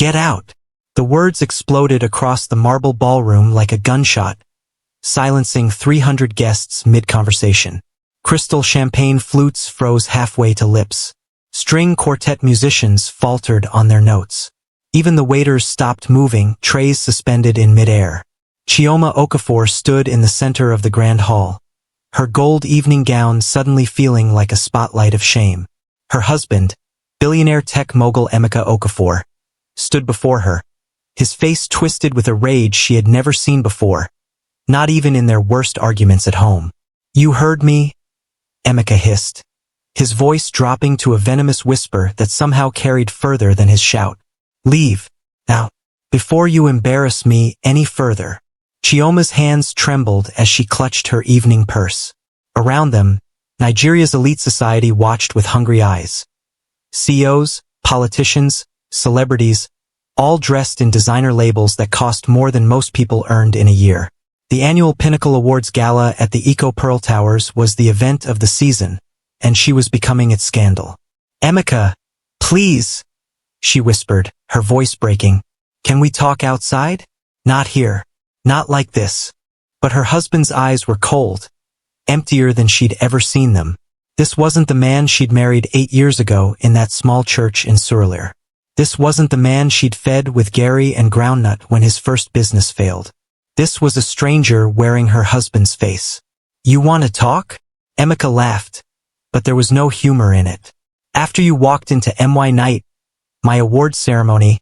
Get out! The words exploded across the marble ballroom like a gunshot, silencing 300 guests mid-conversation. Crystal champagne flutes froze halfway to lips. String quartet musicians faltered on their notes. Even the waiters stopped moving, trays suspended in mid-air. Chioma Okafor stood in the center of the grand hall, her gold evening gown suddenly feeling like a spotlight of shame. Her husband, billionaire tech mogul Emeka Okafor, stood before her, his face twisted with a rage she had never seen before, not even in their worst arguments at home. "You heard me?" Emeka hissed, his voice dropping to a venomous whisper that somehow carried further than his shout. "Leave, now, before you embarrass me any further." Chioma's hands trembled as she clutched her evening purse. Around them, Nigeria's elite society watched with hungry eyes. CEOs, politicians, celebrities, all dressed in designer labels that cost more than most people earned in a year. The annual Pinnacle Awards Gala at the Eco Pearl Towers was the event of the season, and she was becoming its scandal. "Emeka, please," she whispered, her voice breaking. "Can we talk outside? Not here. Not like this." But her husband's eyes were cold, emptier than she'd ever seen them. This wasn't the man she'd married 8 years ago in that small church in Surulere. This wasn't the man she'd fed with Gary and groundnut when his first business failed. This was a stranger wearing her husband's face. "You want to talk?" Emeka laughed, but there was no humor in it. "After you walked into Night, my award ceremony,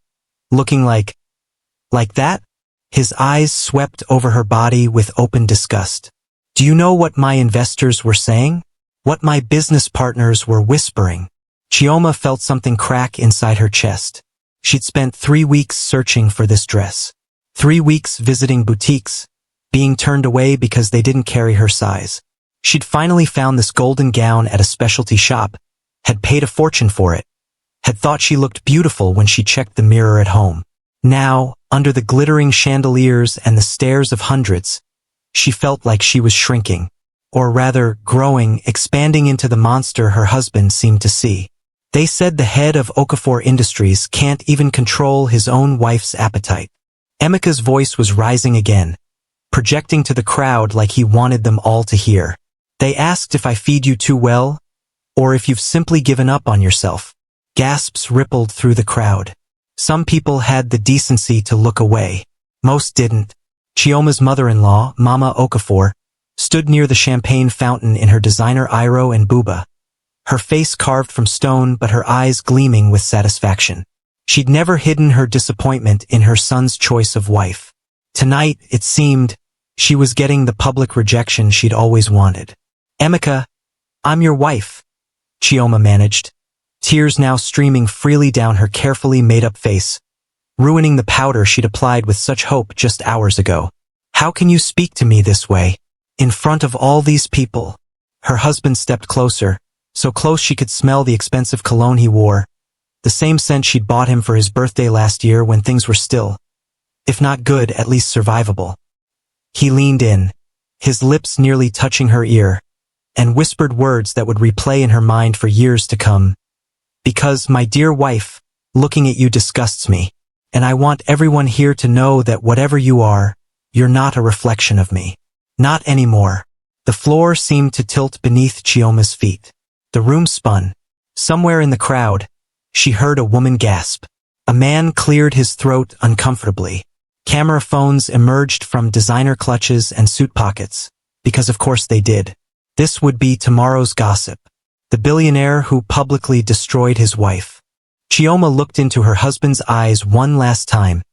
looking like that?" His eyes swept over her body with open disgust. "Do you know what my investors were saying? What my business partners were whispering?" Chioma felt something crack inside her chest. She'd spent 3 weeks searching for this dress. 3 weeks visiting boutiques, being turned away because they didn't carry her size. She'd finally found this golden gown at a specialty shop, had paid a fortune for it, had thought she looked beautiful when she checked the mirror at home. Now, under the glittering chandeliers and the stares of hundreds, she felt like she was shrinking, or rather, growing, expanding into the monster her husband seemed to see. They said the head of Okafor Industries can't even control his own wife's appetite. Emeka's voice was rising again, projecting to the crowd like he wanted them all to hear. "They asked if I feed you too well, or if you've simply given up on yourself." Gasps rippled through the crowd. Some people had the decency to look away. Most didn't. Chioma's mother-in-law, Mama Okafor, stood near the champagne fountain in her designer Iro and Buba, her face carved from stone but her eyes gleaming with satisfaction. She'd never hidden her disappointment in her son's choice of wife. Tonight, it seemed, she was getting the public rejection she'd always wanted. "Emeka, I'm your wife," Chioma managed, tears now streaming freely down her carefully made-up face, ruining the powder she'd applied with such hope just hours ago. "How can you speak to me this way? In front of all these people?" Her husband stepped closer, so close she could smell the expensive cologne he wore, the same scent she'd bought him for his birthday last year when things were still, if not good, at least survivable. He leaned in, his lips nearly touching her ear, and whispered words that would replay in her mind for years to come. "Because, my dear wife, looking at you disgusts me, and I want everyone here to know that whatever you are, you're not a reflection of me. Not anymore." The floor seemed to tilt beneath Chioma's feet. The room spun. Somewhere in the crowd, she heard a woman gasp. A man cleared his throat uncomfortably. Camera phones emerged from designer clutches and suit pockets, because of course they did. This would be tomorrow's gossip. The billionaire who publicly destroyed his wife. Chioma looked into her husband's eyes one last time,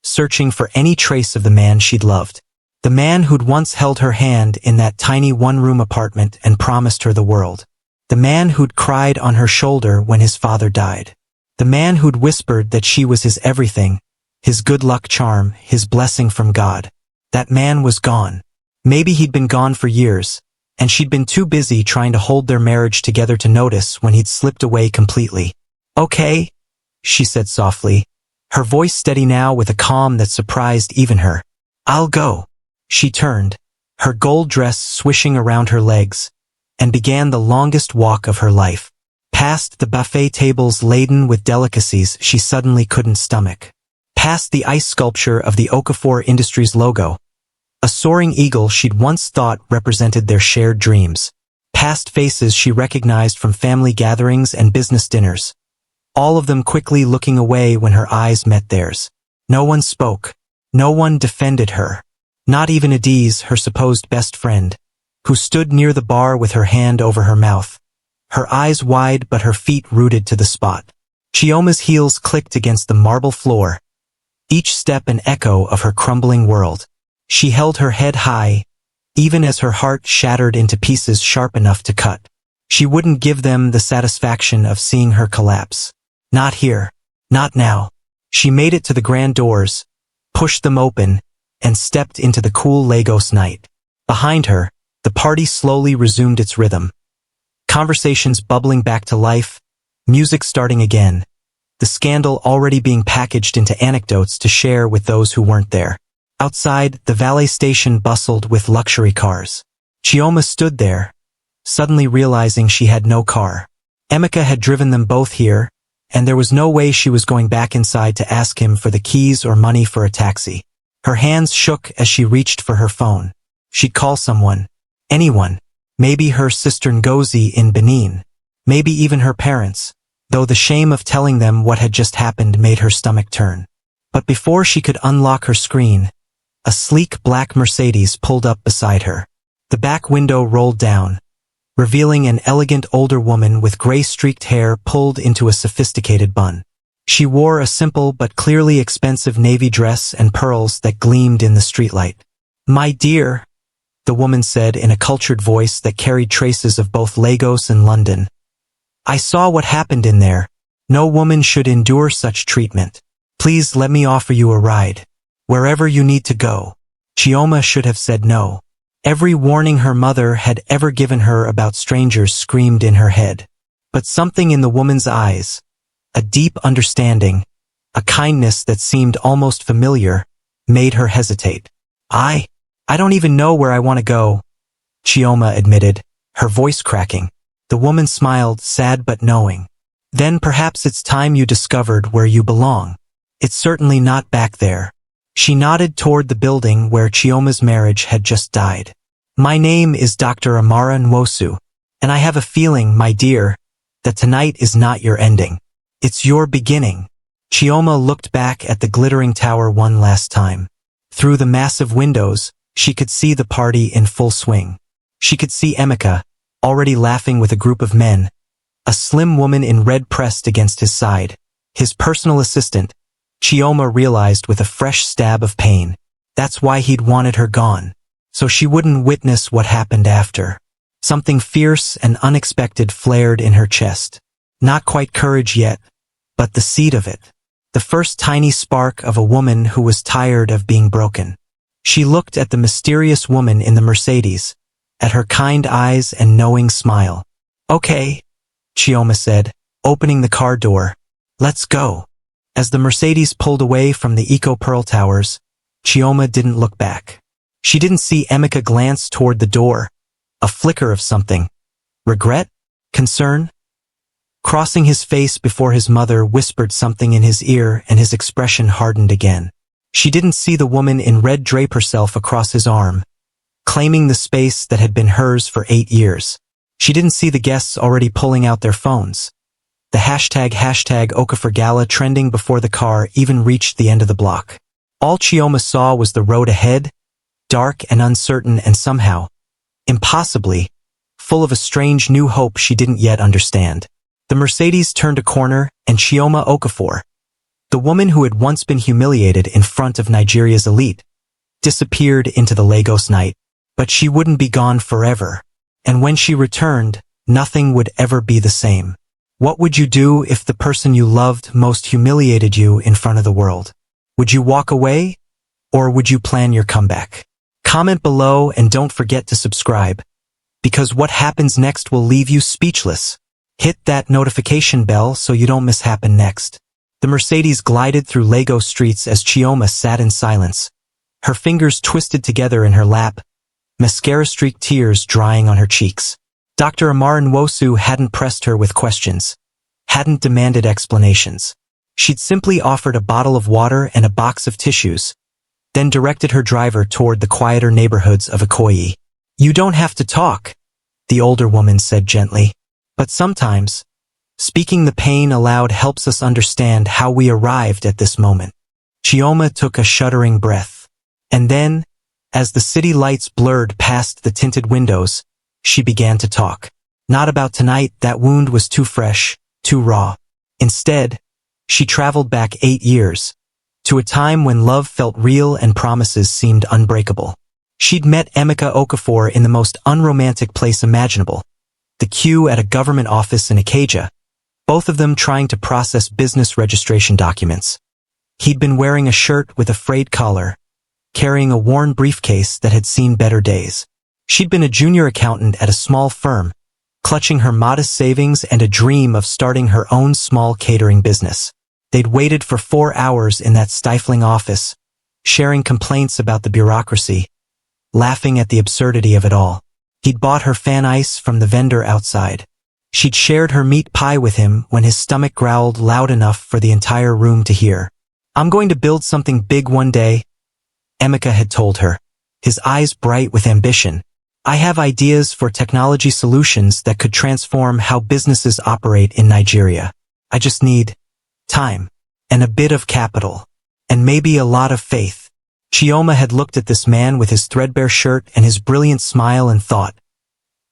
searching for any trace of the man she'd loved. The man who'd once held her hand in that tiny one-room apartment and promised her the world. The man who'd cried on her shoulder when his father died. The man who'd whispered that she was his everything, his good luck charm, his blessing from God. That man was gone. Maybe he'd been gone for years, and she'd been too busy trying to hold their marriage together to notice when he'd slipped away completely. "Okay," she said softly, her voice steady now with a calm that surprised even her. "I'll go." She turned, her gold dress swishing around her legs, and began the longest walk of her life, past the buffet tables laden with delicacies she suddenly couldn't stomach. past the ice sculpture of the Okafor Industries logo, a soaring eagle she'd once thought represented their shared dreams, past faces she recognized from family gatherings and business dinners, all of them quickly looking away when her eyes met theirs. No one spoke. No one defended her. Not even Adiz, her supposed best friend, who stood near the bar with her hand over her mouth, her eyes wide but her feet rooted to the spot. Chioma's heels clicked against the marble floor, each step an echo of her crumbling world. She held her head high, even as her heart shattered into pieces sharp enough to cut. She wouldn't give them the satisfaction of seeing her collapse. Not here. Not now. She made it to the grand doors, pushed them open, and stepped into the cool Lagos night. Behind her, the party slowly resumed its rhythm. Conversations bubbling back to life, music starting again, the scandal already being packaged into anecdotes to share with those who weren't there. Outside, the valet station bustled with luxury cars. Chioma stood there, suddenly realizing she had no car. Emeka had driven them both here, and there was no way she was going back inside to ask him for the keys or money for a taxi. Her hands shook as she reached for her phone. She'd call someone. Anyone. Maybe her sister Ngozi in Benin. Maybe even her parents, though the shame of telling them what had just happened made her stomach turn. But before she could unlock her screen, a sleek black Mercedes pulled up beside her. The back window rolled down, revealing an elegant older woman with gray-streaked hair pulled into a sophisticated bun. She wore a simple but clearly expensive navy dress and pearls that gleamed in the streetlight. "My dear," the woman said in a cultured voice that carried traces of both Lagos and London, "I saw what happened in there. No woman should endure such treatment. Please let me offer you a ride. Wherever you need to go." Chioma should have said no. Every warning her mother had ever given her about strangers screamed in her head. But something in the woman's eyes, a deep understanding, a kindness that seemed almost familiar, made her hesitate. I don't even know where I want to go," Chioma admitted, her voice cracking. The woman smiled, sad but knowing. "Then perhaps it's time you discovered where you belong. It's certainly not back there." She nodded toward the building where Chioma's marriage had just died. "My name is Dr. Amara Nwosu, and I have a feeling, my dear, that tonight is not your ending. It's your beginning." Chioma looked back at the glittering tower one last time. Through the massive windows, she could see the party in full swing. She could see Emeka, already laughing with a group of men, a slim woman in red pressed against his side, his personal assistant. Chioma realized with a fresh stab of pain. That's why he'd wanted her gone, so she wouldn't witness what happened after. Something fierce and unexpected flared in her chest. Not quite courage yet, but the seed of it. The first tiny spark of a woman who was tired of being broken. She looked at the mysterious woman in the Mercedes, at her kind eyes and knowing smile. "Okay," Chioma said, opening the car door. "Let's go." As the Mercedes pulled away from the Eco Pearl Towers, Chioma didn't look back. She didn't see Emeka glance toward the door, a flicker of something. Regret? Concern? Crossing his face before his mother whispered something in his ear and his expression hardened again. She didn't see the woman in red drape herself across his arm, claiming the space that had been hers for 8 years. She didn't see the guests already pulling out their phones. The hashtag Okafor Gala trending before the car even reached the end of the block. All Chioma saw was the road ahead, dark and uncertain and somehow, impossibly, full of a strange new hope she didn't yet understand. The Mercedes turned a corner and Chioma Okafor, the woman who had once been humiliated in front of Nigeria's elite, disappeared into the Lagos night. But she wouldn't be gone forever. And when she returned, nothing would ever be the same. What would you do if the person you loved most humiliated you in front of the world? Would you walk away? Or would you plan your comeback? Comment below and don't forget to subscribe, because what happens next will leave you speechless. Hit that notification bell so you don't miss happen next. The Mercedes glided through Lagos streets as Chioma sat in silence, her fingers twisted together in her lap, mascara-streaked tears drying on her cheeks. Dr. Amara Nwosu hadn't pressed her with questions, hadn't demanded explanations. She'd simply offered a bottle of water and a box of tissues, then directed her driver toward the quieter neighborhoods of Ikoyi. "You don't have to talk," the older woman said gently. "But sometimes, speaking the pain aloud helps us understand how we arrived at this moment." Chioma took a shuddering breath. And then, as the city lights blurred past the tinted windows, she began to talk. Not about tonight, that wound was too fresh, too raw. Instead, she traveled back 8 years, to a time when love felt real and promises seemed unbreakable. She'd met Emeka Okafor in the most unromantic place imaginable, the queue at a government office in Ikeja, both of them trying to process business registration documents. He'd been wearing a shirt with a frayed collar, carrying a worn briefcase that had seen better days. She'd been a junior accountant at a small firm, clutching her modest savings and a dream of starting her own small catering business. They'd waited for 4 hours in that stifling office, sharing complaints about the bureaucracy, laughing at the absurdity of it all. He'd bought her fan ice from the vendor outside. She'd shared her meat pie with him when his stomach growled loud enough for the entire room to hear. "I'm going to build something big one day," Emeka had told her, his eyes bright with ambition. "I have ideas for technology solutions that could transform how businesses operate in Nigeria. I just need time, and a bit of capital, and maybe a lot of faith." Chioma had looked at this man with his threadbare shirt and his brilliant smile and thought,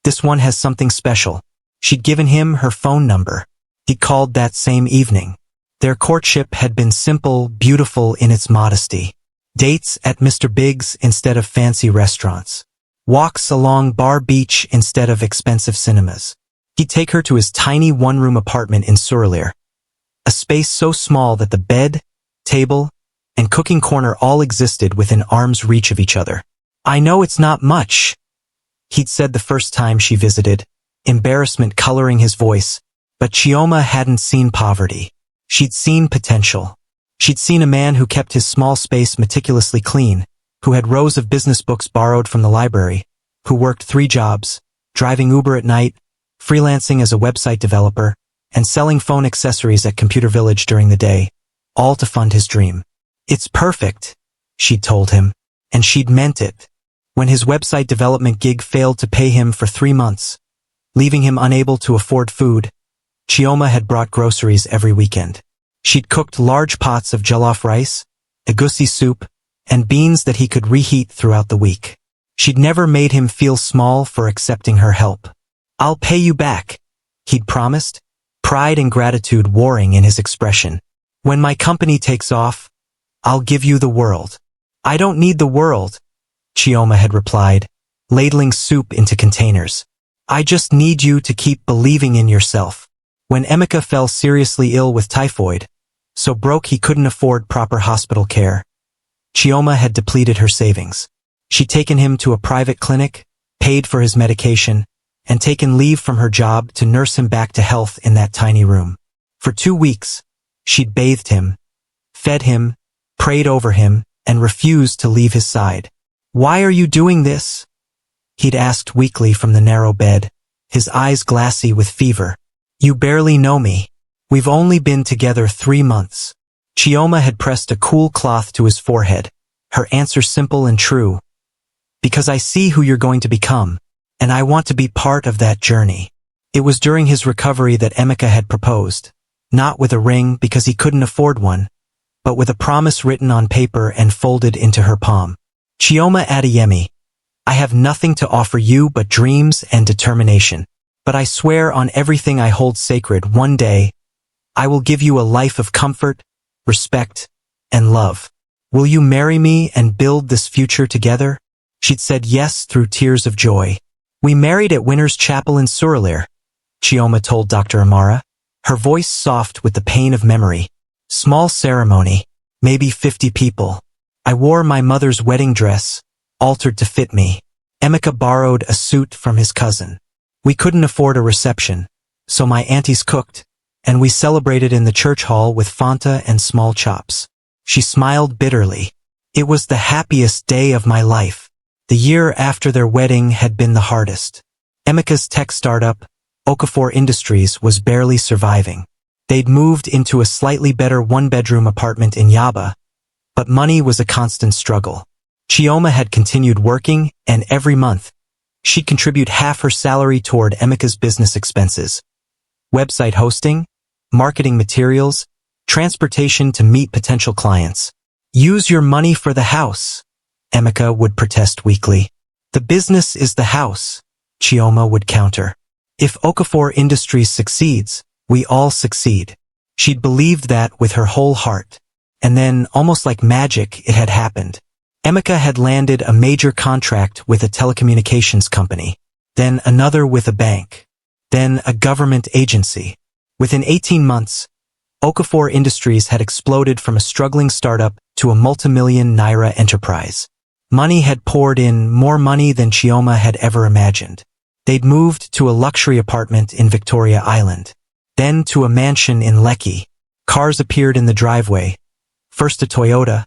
"This one has something special." She'd given him her phone number. He called that same evening. Their courtship had been simple, beautiful in its modesty. Dates at Mr. Big's instead of fancy restaurants. Walks along Bar Beach instead of expensive cinemas. He'd take her to his tiny one-room apartment in Surulere, a space so small that the bed, table, and cooking corner all existed within arm's reach of each other. "I know it's not much," he'd said the first time she visited, embarrassment coloring his voice, but Chioma hadn't seen poverty. She'd seen potential. She'd seen a man who kept his small space meticulously clean, who had rows of business books borrowed from the library, who worked 3 jobs, driving Uber at night, freelancing as a website developer, and selling phone accessories at Computer Village during the day, all to fund his dream. "It's perfect," she'd told him, and she'd meant it. When his website development gig failed to pay him for 3 months, leaving him unable to afford food, Chioma had brought groceries every weekend. She'd cooked large pots of jollof rice, egusi soup, and beans that he could reheat throughout the week. She'd never made him feel small for accepting her help. "I'll pay you back," he'd promised, pride and gratitude warring in his expression. "When my company takes off, I'll give you the world." "I don't need the world," Chioma had replied, ladling soup into containers. "I just need you to keep believing in yourself." When Emeka fell seriously ill with typhoid, so broke he couldn't afford proper hospital care, Chioma had depleted her savings. She'd taken him to a private clinic, paid for his medication, and taken leave from her job to nurse him back to health in that tiny room. For 2 weeks, she'd bathed him, fed him, prayed over him, and refused to leave his side. "Why are you doing this?" he'd asked weakly from the narrow bed, his eyes glassy with fever. "You barely know me. We've only been together 3 months. Chioma had pressed a cool cloth to his forehead, her answer simple and true. "Because I see who you're going to become, and I want to be part of that journey." It was during his recovery that Emeka had proposed, not with a ring because he couldn't afford one, but with a promise written on paper and folded into her palm. "Chioma Adeyemi, I have nothing to offer you but dreams and determination. But I swear on everything I hold sacred, one day, I will give you a life of comfort, respect, and love. Will you marry me and build this future together?" She'd said yes through tears of joy. "We married at Winner's Chapel in Surulere," Chioma told Dr. Amara, her voice soft with the pain of memory. "Small ceremony, maybe 50 people. I wore my mother's wedding dress, altered to fit me. Emeka borrowed a suit from his cousin. We couldn't afford a reception, so my aunties cooked, and we celebrated in the church hall with Fanta and small chops." She smiled bitterly. "It was the happiest day of my life." The year after their wedding had been the hardest. Emeka's tech startup, Okafor Industries, was barely surviving. They'd moved into a slightly better one-bedroom apartment in Yaba, but money was a constant struggle. Chioma had continued working, and every month, she'd contribute half her salary toward Emika's business expenses. Website hosting, marketing materials, transportation to meet potential clients. Use your money for the house, Emika would protest weakly. The business is the house, Chioma would counter. If Okafor Industries succeeds, we all succeed. She'd believed that with her whole heart. And then, almost like magic, it had happened. Emika had landed a major contract with a telecommunications company, then another with a bank, then a government agency. Within 18 months, Okafor Industries had exploded from a struggling startup to a multimillion naira enterprise. Money had poured in, more money than Chioma had ever imagined. They'd moved to a luxury apartment in Victoria Island, then to a mansion in Lekki. Cars appeared in the driveway, first a Toyota,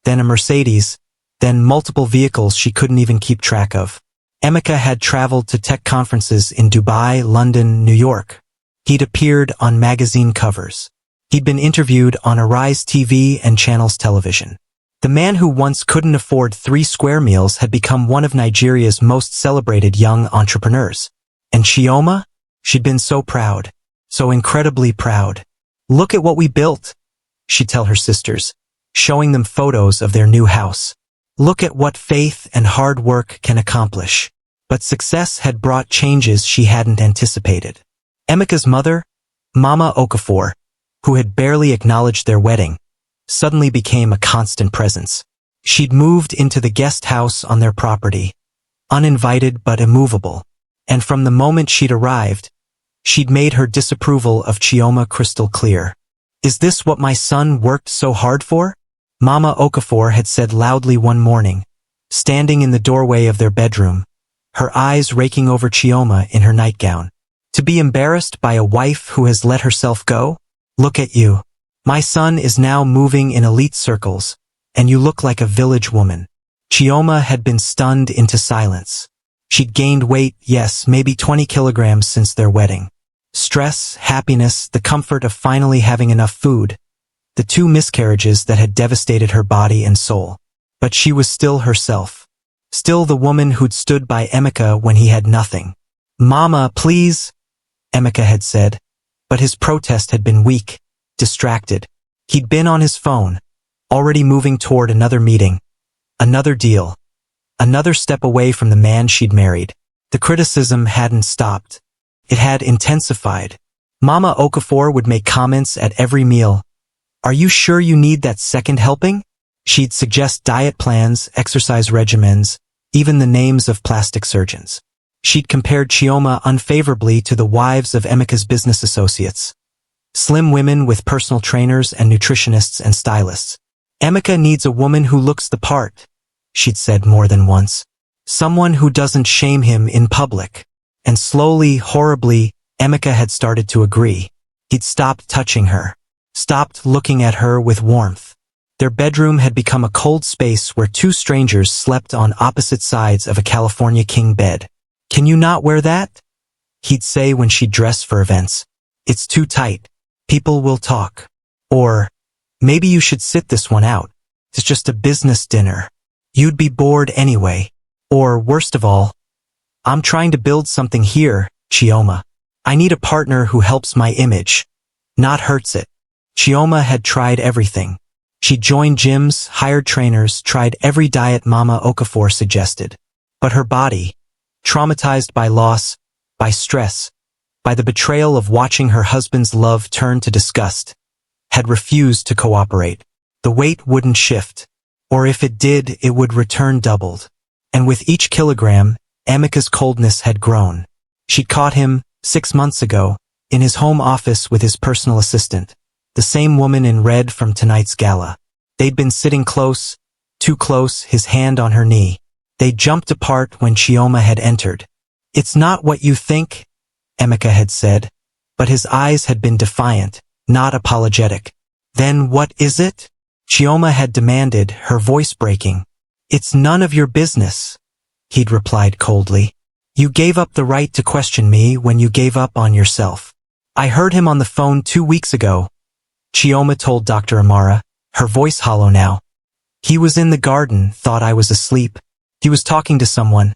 then a Mercedes, then multiple vehicles she couldn't even keep track of. Emika had traveled to tech conferences in Dubai, London, New York. He'd appeared on magazine covers. He'd been interviewed on Arise TV and Channels Television. The man who once couldn't afford 3 square meals had become one of Nigeria's most celebrated young entrepreneurs. And Chioma? She'd been so proud. So incredibly proud. Look at what we built, she'd tell her sisters, showing them photos of their new house. Look at what faith and hard work can accomplish. But success had brought changes she hadn't anticipated. Emika's mother, Mama Okafor, who had barely acknowledged their wedding, suddenly became a constant presence. She'd moved into the guest house on their property, uninvited but immovable. And from the moment she'd arrived, she'd made her disapproval of Chioma crystal clear. Is this what my son worked so hard for? Mama Okafor had said loudly one morning, standing in the doorway of their bedroom, her eyes raking over Chioma in her nightgown. To be embarrassed by a wife who has let herself go? Look at you. My son is now moving in elite circles, and you look like a village woman. Chioma had been stunned into silence. She'd gained weight, yes, maybe 20 kilograms since their wedding. Stress, happiness, the comfort of finally having enough food. The 2 miscarriages that had devastated her body and soul. But she was still herself. Still the woman who'd stood by Emika when he had nothing. Mama, please, Emika had said. But his protest had been weak, distracted. He'd been on his phone, already moving toward another meeting, another deal, another step away from the man she'd married. The criticism hadn't stopped. It had intensified. Mama Okafor would make comments at every meal. Are you sure you need that second helping? She'd suggest diet plans, exercise regimens, even the names of plastic surgeons. She'd compared Chioma unfavorably to the wives of Emika's business associates. Slim women with personal trainers and nutritionists and stylists. Emika needs a woman who looks the part, she'd said more than once. Someone who doesn't shame him in public. And slowly, horribly, Emika had started to agree. He'd stopped touching her. Stopped looking at her with warmth. Their bedroom had become a cold space where 2 strangers slept on opposite sides of a California king bed. Can you not wear that? He'd say when she'd dress for events. It's too tight. People will talk. Or, maybe you should sit this one out. It's just a business dinner. You'd be bored anyway. Or, worst of all, I'm trying to build something here, Chioma. I need a partner who helps my image, not hurts it. Chioma had tried everything. She joined gyms, hired trainers, tried every diet Mama Okafor suggested. But her body, traumatized by loss, by stress, by the betrayal of watching her husband's love turn to disgust, had refused to cooperate. The weight wouldn't shift. Or if it did, it would return doubled. And with each kilogram, Emika's coldness had grown. She'd caught him, 6 months ago, in his home office with his personal assistant, the same woman in red from tonight's gala. They'd been sitting close, too close, his hand on her knee. They jumped apart when Chioma had entered. It's not what you think, Emika had said, but his eyes had been defiant, not apologetic. Then what is it? Chioma had demanded, her voice breaking. It's none of your business, he'd replied coldly. You gave up the right to question me when you gave up on yourself. I heard him on the phone 2 weeks ago, Chioma told Dr. Amara, her voice hollow now. He was in the garden, thought I was asleep. He was talking to someone.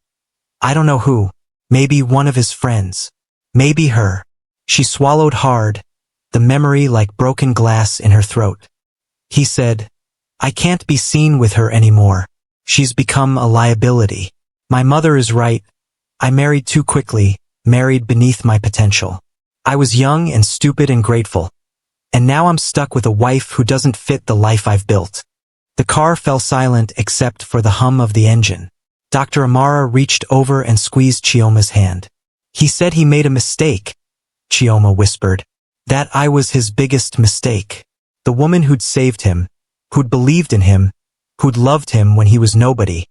I don't know who. Maybe one of his friends. Maybe her. She swallowed hard, the memory like broken glass in her throat. He said, I can't be seen with her anymore. She's become a liability. My mother is right. I married too quickly, married beneath my potential. I was young and stupid and grateful. And now I'm stuck with a wife who doesn't fit the life I've built. The car fell silent except for the hum of the engine. Dr. Amara reached over and squeezed Chioma's hand. He said he made a mistake, Chioma whispered. That I was his biggest mistake. The woman who'd saved him, who'd believed in him, who'd loved him when he was nobody.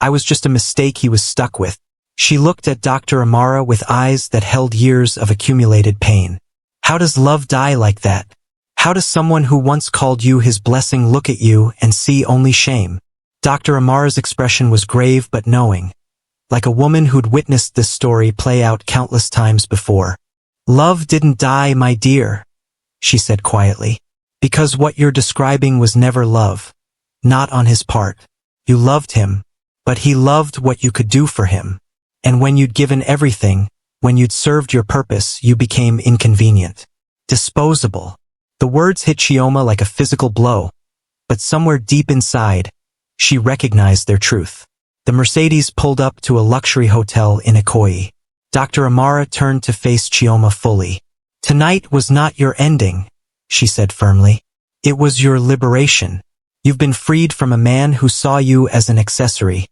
I was just a mistake he was stuck with. She looked at Dr. Amara with eyes that held years of accumulated pain. How does love die like that? How does someone who once called you his blessing look at you and see only shame? Dr. Amara's expression was grave but knowing, like a woman who'd witnessed this story play out countless times before. Love didn't die, my dear, she said quietly, because what you're describing was never love. Not on his part. You loved him, but he loved what you could do for him. And when you'd given everything, when you'd served your purpose, you became inconvenient. Disposable. The words hit Chioma like a physical blow, but somewhere deep inside, she recognized their truth. The Mercedes pulled up to a luxury hotel in Ikoyi. Dr. Amara turned to face Chioma fully. Tonight was not your ending, she said firmly. It was your liberation. You've been freed from a man who saw you as an accessory,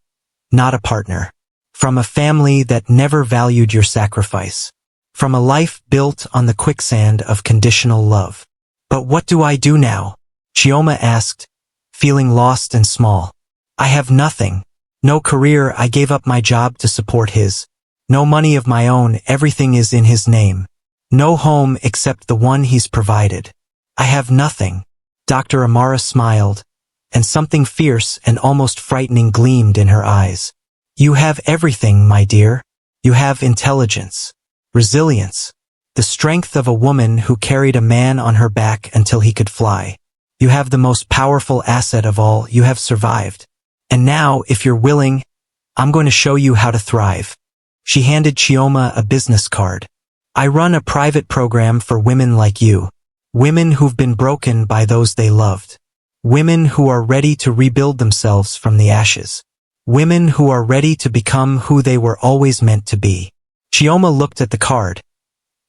not a partner. From a family that never valued your sacrifice. From a life built on the quicksand of conditional love. But what do I do now? Chioma asked, feeling lost and small. I have nothing. No career, I gave up my job to support his. No money of my own, everything is in his name. No home except the one he's provided. I have nothing. Dr. Amara smiled, and something fierce and almost frightening gleamed in her eyes. You have everything, my dear. You have intelligence, resilience, the strength of a woman who carried a man on her back until he could fly. You have the most powerful asset of all, you have survived. And now, if you're willing, I'm going to show you how to thrive. She handed Chioma a business card. I run a private program for women like you. Women who've been broken by those they loved. Women who are ready to rebuild themselves from the ashes. Women who are ready to become who they were always meant to be. Chioma looked at the card.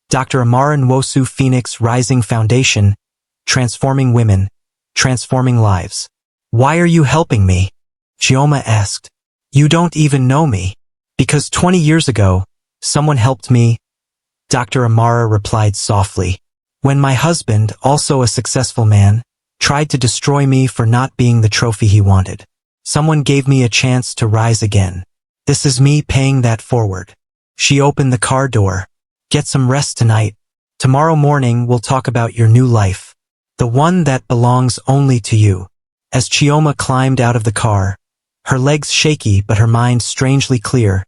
Dr. Amara Nwosu Phoenix Rising Foundation, transforming women, transforming lives. Why are you helping me? Chioma asked. You don't even know me. Because 20 years ago, someone helped me, Dr. Amara replied softly. When my husband, also a successful man, tried to destroy me for not being the trophy he wanted. Someone gave me a chance to rise again. This is me paying that forward. She opened the car door. Get some rest tonight. Tomorrow morning we'll talk about your new life. The one that belongs only to you. As Chioma climbed out of the car, her legs shaky but her mind strangely clear,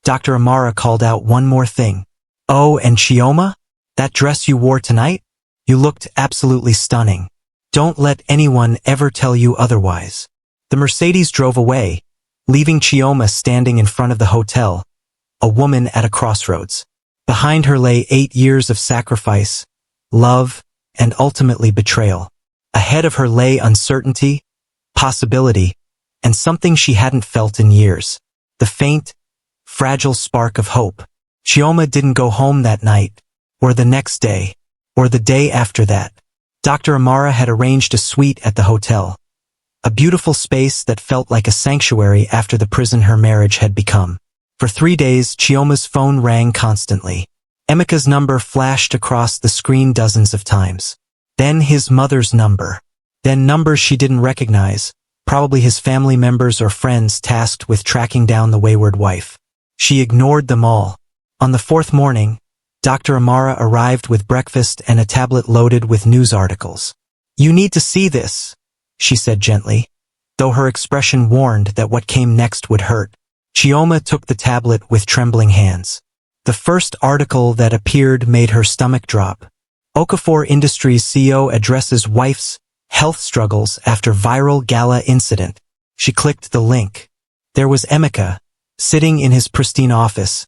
Dr. Amara called out one more thing. Oh, and Chioma? That dress you wore tonight? You looked absolutely stunning. Don't let anyone ever tell you otherwise. The Mercedes drove away, leaving Chioma standing in front of the hotel, a woman at a crossroads. Behind her lay 8 years of sacrifice, love, and ultimately betrayal. Ahead of her lay uncertainty, possibility, and something she hadn't felt in years. The faint, fragile spark of hope. Chioma didn't go home that night, or the next day, or the day after that. Dr. Amara had arranged a suite at the hotel. A beautiful space that felt like a sanctuary after the prison her marriage had become. For 3 days, Chioma's phone rang constantly. Emeka's number flashed across the screen dozens of times. Then his mother's number. Then numbers she didn't recognize, probably his family members or friends tasked with tracking down the wayward wife. She ignored them all. On the 4th morning, Dr. Amara arrived with breakfast and a tablet loaded with news articles. You need to see this, she said gently, though her expression warned that what came next would hurt. Chioma took the tablet with trembling hands. The first article that appeared made her stomach drop. Okafor Industries CEO addresses wife's health struggles after viral gala incident. She clicked the link. There was Emeka, sitting in his pristine office,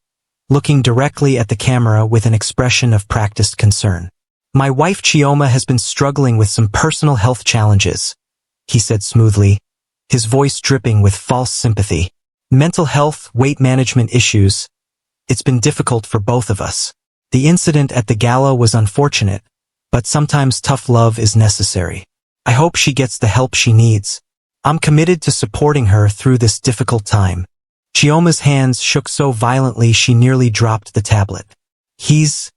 looking directly at the camera with an expression of practiced concern. My wife Chioma has been struggling with some personal health challenges, he said smoothly, his voice dripping with false sympathy. Mental health, weight management issues. It's been difficult for both of us. The incident at the gala was unfortunate, but sometimes tough love is necessary. I hope she gets the help she needs. I'm committed to supporting her through this difficult time. Chioma's hands shook so violently she nearly dropped the tablet. He's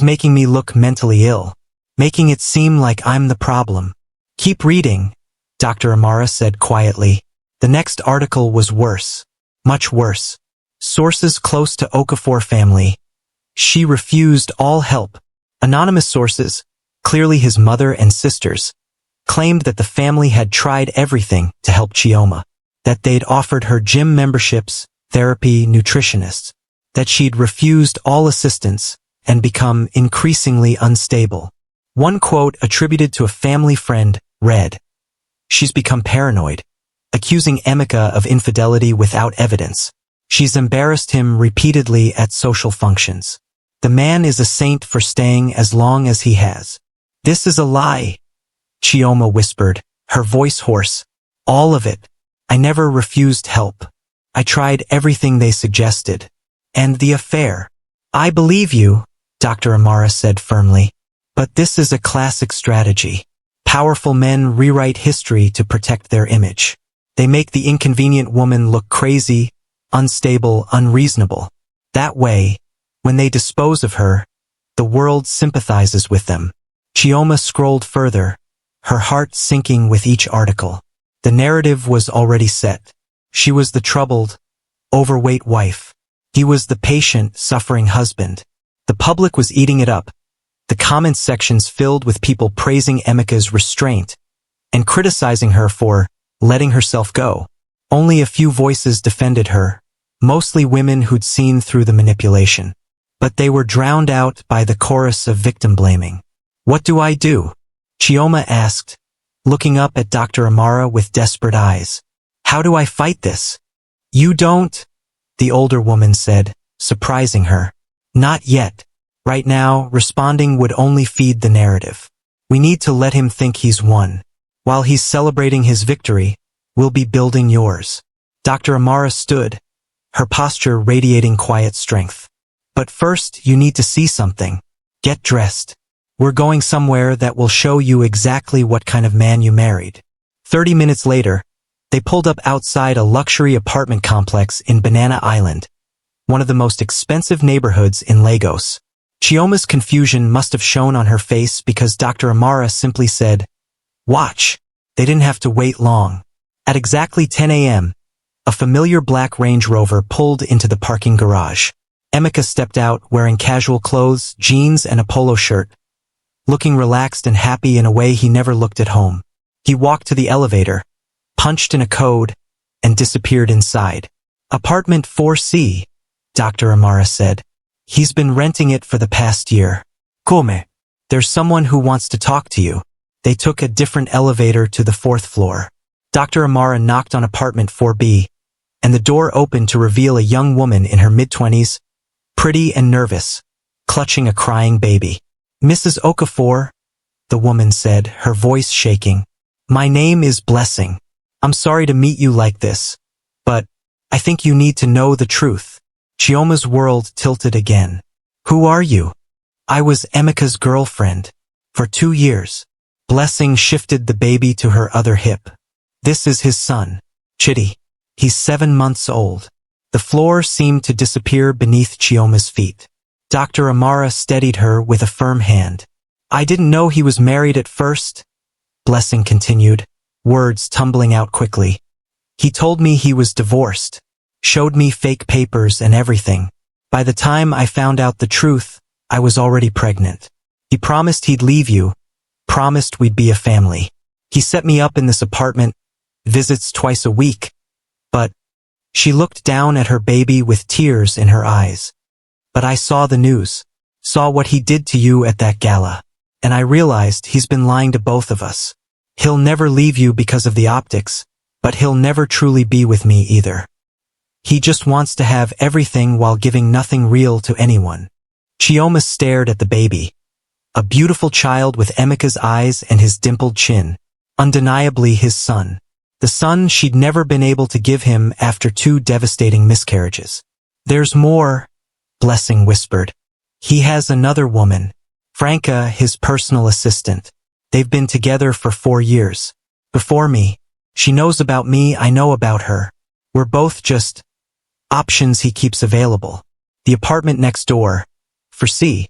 making me look mentally ill, making it seem like I'm the problem. Keep reading, Dr. Amara said quietly. The next article was worse. Much worse. Sources close to Okafor family. She refused all help. Anonymous sources, clearly his mother and sisters, claimed that the family had tried everything to help Chioma, that they'd offered her gym memberships, therapy, nutritionists, that she'd refused all assistance and become increasingly unstable. One quote attributed to a family friend read, "She's become paranoid, accusing Emeka of infidelity without evidence. She's embarrassed him repeatedly at social functions. The man is a saint for staying as long as he has." "This is a lie," Chioma whispered, her voice hoarse. "All of it. I never refused help. I tried everything they suggested. And the affair." "I believe you," Dr. Amara said firmly. "But this is a classic strategy. Powerful men rewrite history to protect their image. They make the inconvenient woman look crazy, unstable, unreasonable. That way, when they dispose of her, the world sympathizes with them." Chioma scrolled further, her heart sinking with each article. The narrative was already set. She was the troubled, overweight wife. He was the patient, suffering husband. The public was eating it up. The comment sections filled with people praising Emeka's restraint and criticizing her for letting herself go. Only a few voices defended her, mostly women who'd seen through the manipulation. But they were drowned out by the chorus of victim blaming. "What do I do?" Chioma asked, looking up at Dr. Amara with desperate eyes. "How do I fight this?" "You don't," the older woman said, surprising her. "Not yet. Right now, responding would only feed the narrative. We need to let him think he's won. While he's celebrating his victory, we'll be building yours." Dr. Amara stood, her posture radiating quiet strength. "But first, you need to see something. Get dressed. We're going somewhere that will show you exactly what kind of man you married." 30 minutes later, they pulled up outside a luxury apartment complex in Banana Island, one of the most expensive neighborhoods in Lagos. Chioma's confusion must have shown on her face because Dr. Amara simply said, "Watch." They didn't have to wait long. At exactly 10 a.m., a familiar black Range Rover pulled into the parking garage. Emeka stepped out wearing casual clothes, jeans, and a polo shirt, looking relaxed and happy in a way he never looked at home. He walked to the elevator, punched in a code, and disappeared inside. "Apartment 4C, Dr. Amara said. "He's been renting it for the past year." "Come? There's someone who wants to talk to you." They took a different elevator to the 4th floor. Dr. Amara knocked on apartment 4B, and the door opened to reveal a young woman in her mid-20s, pretty and nervous, clutching a crying baby. "Mrs. Okafor," the woman said, her voice shaking. "My name is Blessing. I'm sorry to meet you like this, but I think you need to know the truth." Chioma's world tilted again. "Who are you?" "I was Emeka's girlfriend. For 2 years." Blessing shifted the baby to her other hip. "This is his son, Chidi. He's 7 months old." The floor seemed to disappear beneath Chioma's feet. Dr. Amara steadied her with a firm hand. "I didn't know he was married at first," Blessing continued, words tumbling out quickly. "He told me he was divorced, showed me fake papers and everything. By the time I found out the truth, I was already pregnant. He promised he'd leave you, promised we'd be a family. He set me up in this apartment, visits twice a week, but..." She looked down at her baby with tears in her eyes. But I saw the news, saw what he did to you at that gala, and I realized he's been lying to both of us. He'll never leave you because of the optics, but he'll never truly be with me either. He just wants to have everything while giving nothing real to anyone. Chioma stared at the baby. A beautiful child with Emeka's eyes and his dimpled chin. Undeniably his son. The son she'd never been able to give him after 2 devastating miscarriages. There's more, Blessing whispered. He has another woman. Franca, his personal assistant. They've been together for 4 years. Before me. She knows about me, I know about her. We're both just options he keeps available. The apartment next door, for C,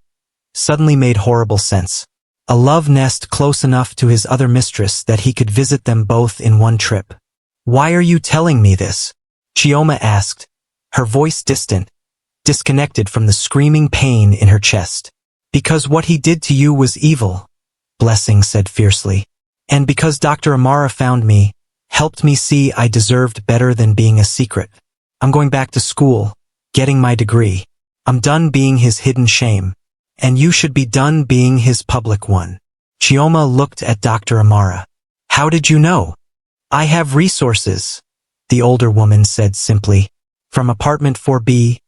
suddenly made horrible sense. A love nest close enough to his other mistress that he could visit them both in one trip. Why are you telling me this? Chioma asked, her voice distant, disconnected from the screaming pain in her chest. Because what he did to you was evil, Blessing said fiercely. And because Dr. Amara found me, helped me see I deserved better than being a secret. I'm going back to school, getting my degree. I'm done being his hidden shame. And you should be done being his public one. Chioma looked at Dr. Amara. How did you know? I have resources, the older woman said simply. From apartment 4B,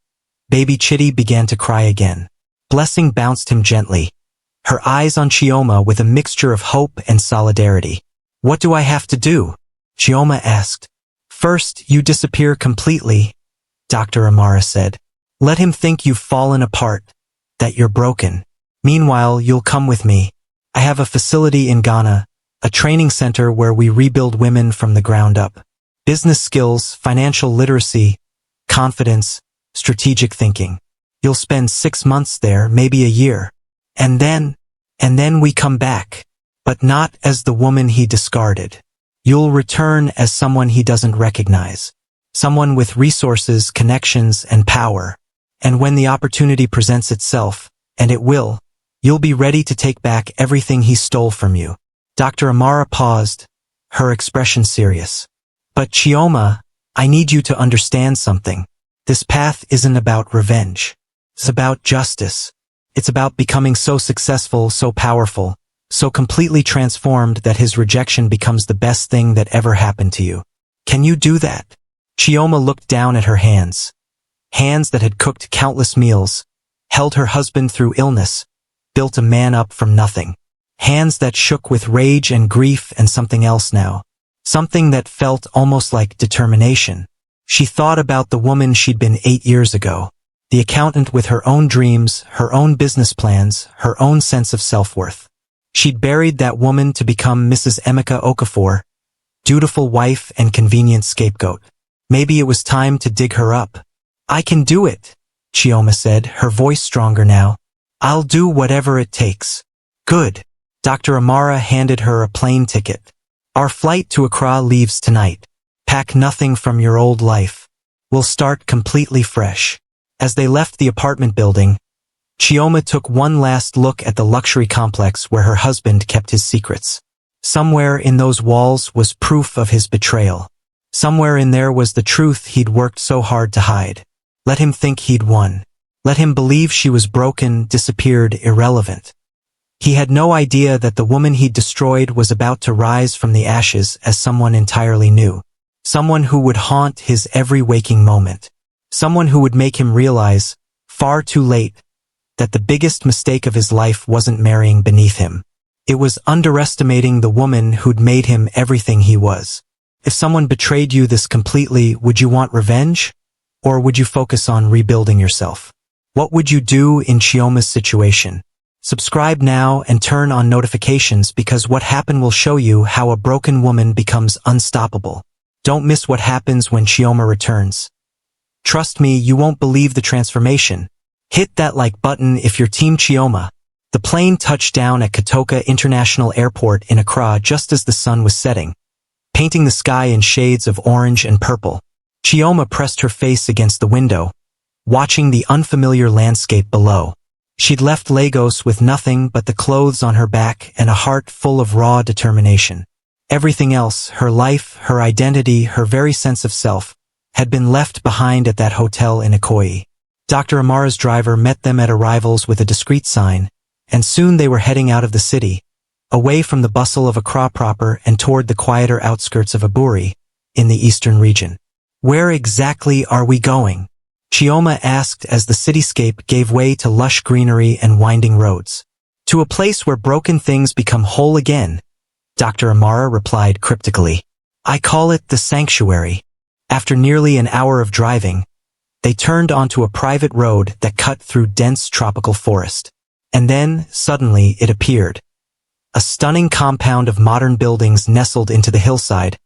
baby Chitty began to cry again. Blessing bounced him gently, her eyes on Chioma with a mixture of hope and solidarity. What do I have to do? Chioma asked. First, you disappear completely, Dr. Amara said. Let him think you've fallen apart, that you're broken. Meanwhile, you'll come with me. I have a facility in Ghana, a training center where we rebuild women from the ground up. Business skills, financial literacy, confidence, strategic thinking. You'll spend 6 months there, maybe a year. And then we come back. But not as the woman he discarded. You'll return as someone he doesn't recognize. Someone with resources, connections, and power. And when the opportunity presents itself, and it will, you'll be ready to take back everything he stole from you. Dr. Amara paused, her expression serious. But Chioma, I need you to understand something. This path isn't about revenge. It's about justice. It's about becoming so successful, so powerful, so completely transformed that his rejection becomes the best thing that ever happened to you. Can you do that? Chioma looked down at her hands. Hands that had cooked countless meals, held her husband through illness, built a man up from nothing. Hands that shook with rage and grief and something else now. Something that felt almost like determination. She thought about the woman she'd been 8 years ago. The accountant with her own dreams, her own business plans, her own sense of self-worth. She'd buried that woman to become Mrs. Emeka Okafor, dutiful wife and convenient scapegoat. Maybe it was time to dig her up. I can do it, Chioma said, her voice stronger now. I'll do whatever it takes. Good. Dr. Amara handed her a plane ticket. Our flight to Accra leaves tonight. Pack nothing from your old life. We'll start completely fresh. As they left the apartment building, Chioma took one last look at the luxury complex where her husband kept his secrets. Somewhere in those walls was proof of his betrayal. Somewhere in there was the truth he'd worked so hard to hide. Let him think he'd won. Let him believe she was broken, disappeared, irrelevant. He had no idea that the woman he'd destroyed was about to rise from the ashes as someone entirely new. Someone who would haunt his every waking moment. Someone who would make him realize, far too late, that the biggest mistake of his life wasn't marrying beneath him. It was underestimating the woman who'd made him everything he was. If someone betrayed you this completely, would you want revenge? Or would you focus on rebuilding yourself? What would you do in Chioma's situation? Subscribe now and turn on notifications because what happened will show you how a broken woman becomes unstoppable. Don't miss what happens when Chioma returns. Trust me, you won't believe the transformation. Hit that like button if you're Team Chioma. The plane touched down at Kotoka International Airport in Accra just as the sun was setting, painting the sky in shades of orange and purple. Chioma pressed her face against the window, watching the unfamiliar landscape below. She'd left Lagos with nothing but the clothes on her back and a heart full of raw determination. Everything else, her life, her identity, her very sense of self, had been left behind at that hotel in Ikoyi. Dr. Amara's driver met them at arrivals with a discreet sign, and soon they were heading out of the city, away from the bustle of Accra proper and toward the quieter outskirts of Aburi, in the eastern region. Where exactly are we going? Chioma asked as the cityscape gave way to lush greenery and winding roads. To a place where broken things become whole again, Dr. Amara replied cryptically. I call it the sanctuary. After nearly an hour of driving, they turned onto a private road that cut through dense tropical forest. And then, suddenly, it appeared. A stunning compound of modern buildings nestled into the hillside,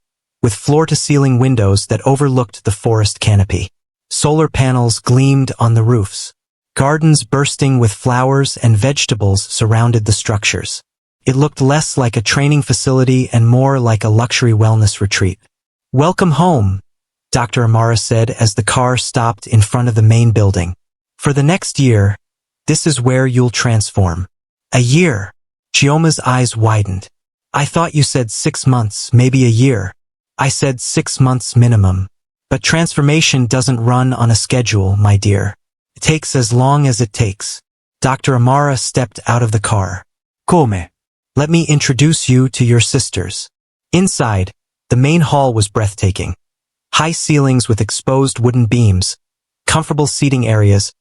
with floor-to-ceiling windows that overlooked the forest canopy. Solar panels gleamed on the roofs. Gardens bursting with flowers and vegetables surrounded the structures. It looked less like a training facility and more like a luxury wellness retreat. Welcome home, Dr. Amara said as the car stopped in front of the main building. For the next year, this is where you'll transform. A year. Chioma's eyes widened. I thought you said 6 months, maybe a year. I said 6 months minimum. But transformation doesn't run on a schedule, my dear. It takes as long as it takes. Dr. Amara stepped out of the car. Come. Let me introduce you to your sisters. Inside, the main hall was breathtaking. High ceilings with exposed wooden beams, comfortable seating areas,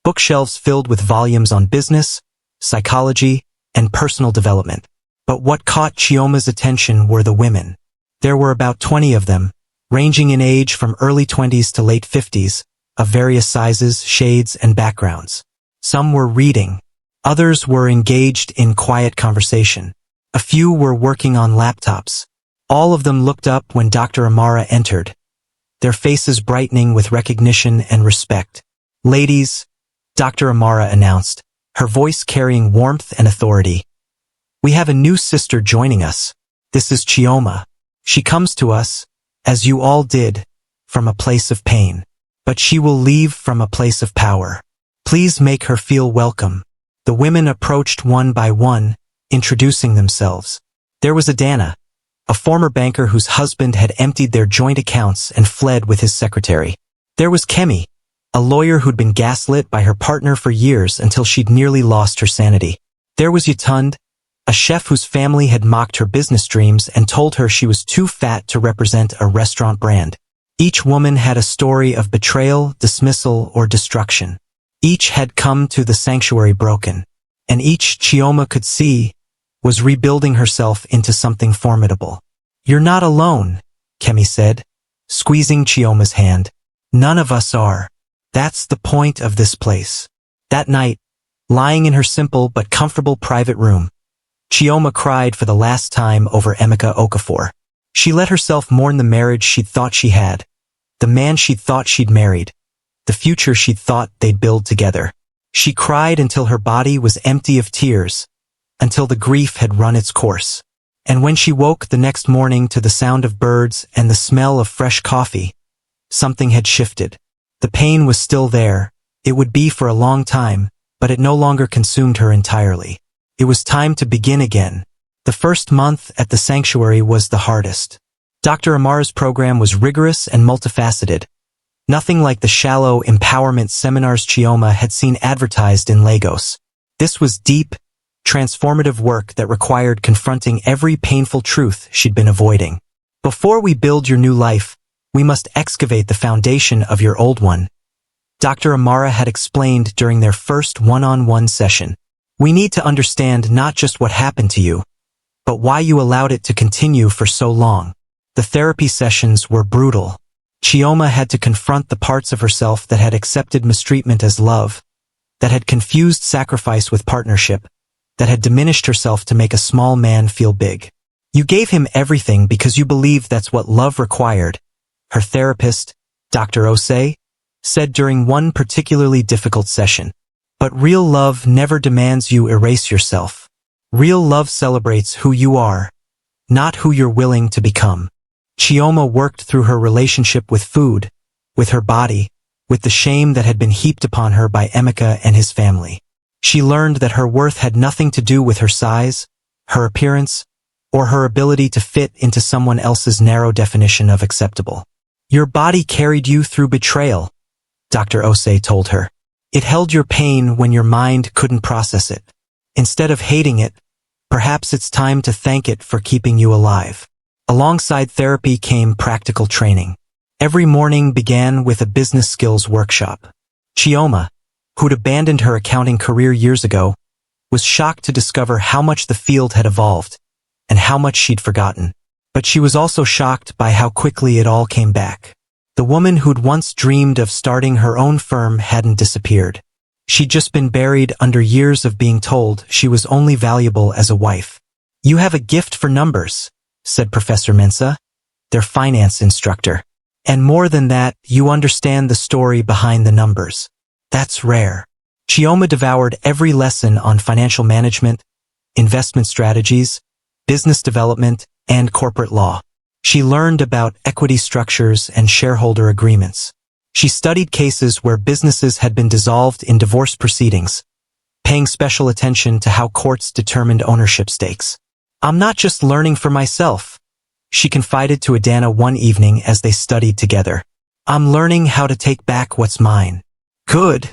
bookshelves filled with volumes on business, psychology, and personal development. But what caught Chioma's attention were the women. There were about 20 of them, ranging in age from early 20s to late 50s, of various sizes, shades, and backgrounds. Some were reading. Others were engaged in quiet conversation. A few were working on laptops. All of them looked up when Dr. Amara entered, their faces brightening with recognition and respect. Ladies, Dr. Amara announced, her voice carrying warmth and authority. We have a new sister joining us. This is Chioma. She comes to us, as you all did, from a place of pain. But she will leave from a place of power. Please make her feel welcome. The women approached one by one, introducing themselves. There was Adana, a former banker whose husband had emptied their joint accounts and fled with his secretary. There was Kemi, a lawyer who'd been gaslit by her partner for years until she'd nearly lost her sanity. There was Yutund, a chef whose family had mocked her business dreams and told her she was too fat to represent a restaurant brand. Each woman had a story of betrayal, dismissal, or destruction. Each had come to the sanctuary broken, and each, Chioma could see, was rebuilding herself into something formidable. You're not alone, Kemi said, squeezing Chioma's hand. None of us are. That's the point of this place. That night, lying in her simple but comfortable private room, Chioma cried for the last time over Emeka Okafor. She let herself mourn the marriage she'd thought she had, the man she'd thought she'd married, the future she'd thought they'd build together. She cried until her body was empty of tears, until the grief had run its course. And when she woke the next morning to the sound of birds and the smell of fresh coffee, something had shifted. The pain was still there. It would be for a long time, but it no longer consumed her entirely. It was time to begin again. The first month at the sanctuary was the hardest. Dr. Amara's program was rigorous and multifaceted. Nothing like the shallow empowerment seminars Chioma had seen advertised in Lagos. This was deep, transformative work that required confronting every painful truth she'd been avoiding. Before we build your new life, we must excavate the foundation of your old one, Dr. Amara had explained during their first one-on-one session. We need to understand not just what happened to you, but why you allowed it to continue for so long. The therapy sessions were brutal. Chioma had to confront the parts of herself that had accepted mistreatment as love, that had confused sacrifice with partnership, that had diminished herself to make a small man feel big. You gave him everything because you believed that's what love required, her therapist, Dr. Osei, said during one particularly difficult session. But real love never demands you erase yourself. Real love celebrates who you are, not who you're willing to become. Chioma worked through her relationship with food, with her body, with the shame that had been heaped upon her by Emeka and his family. She learned that her worth had nothing to do with her size, her appearance, or her ability to fit into someone else's narrow definition of acceptable. Your body carried you through betrayal, Dr. Osei told her. It held your pain when your mind couldn't process it. Instead of hating it, perhaps it's time to thank it for keeping you alive. Alongside therapy came practical training. Every morning began with a business skills workshop. Chioma, who'd abandoned her accounting career years ago, was shocked to discover how much the field had evolved and how much she'd forgotten. But she was also shocked by how quickly it all came back. The woman who'd once dreamed of starting her own firm hadn't disappeared. She'd just been buried under years of being told she was only valuable as a wife. "You have a gift for numbers," said Professor Mensah, their finance instructor. "And more than that, you understand the story behind the numbers. That's rare." Chioma devoured every lesson on financial management, investment strategies, business development, and corporate law. She learned about equity structures and shareholder agreements. She studied cases where businesses had been dissolved in divorce proceedings, paying special attention to how courts determined ownership stakes. "I'm not just learning for myself," she confided to Adana one evening as they studied together. "I'm learning how to take back what's mine." "Good,"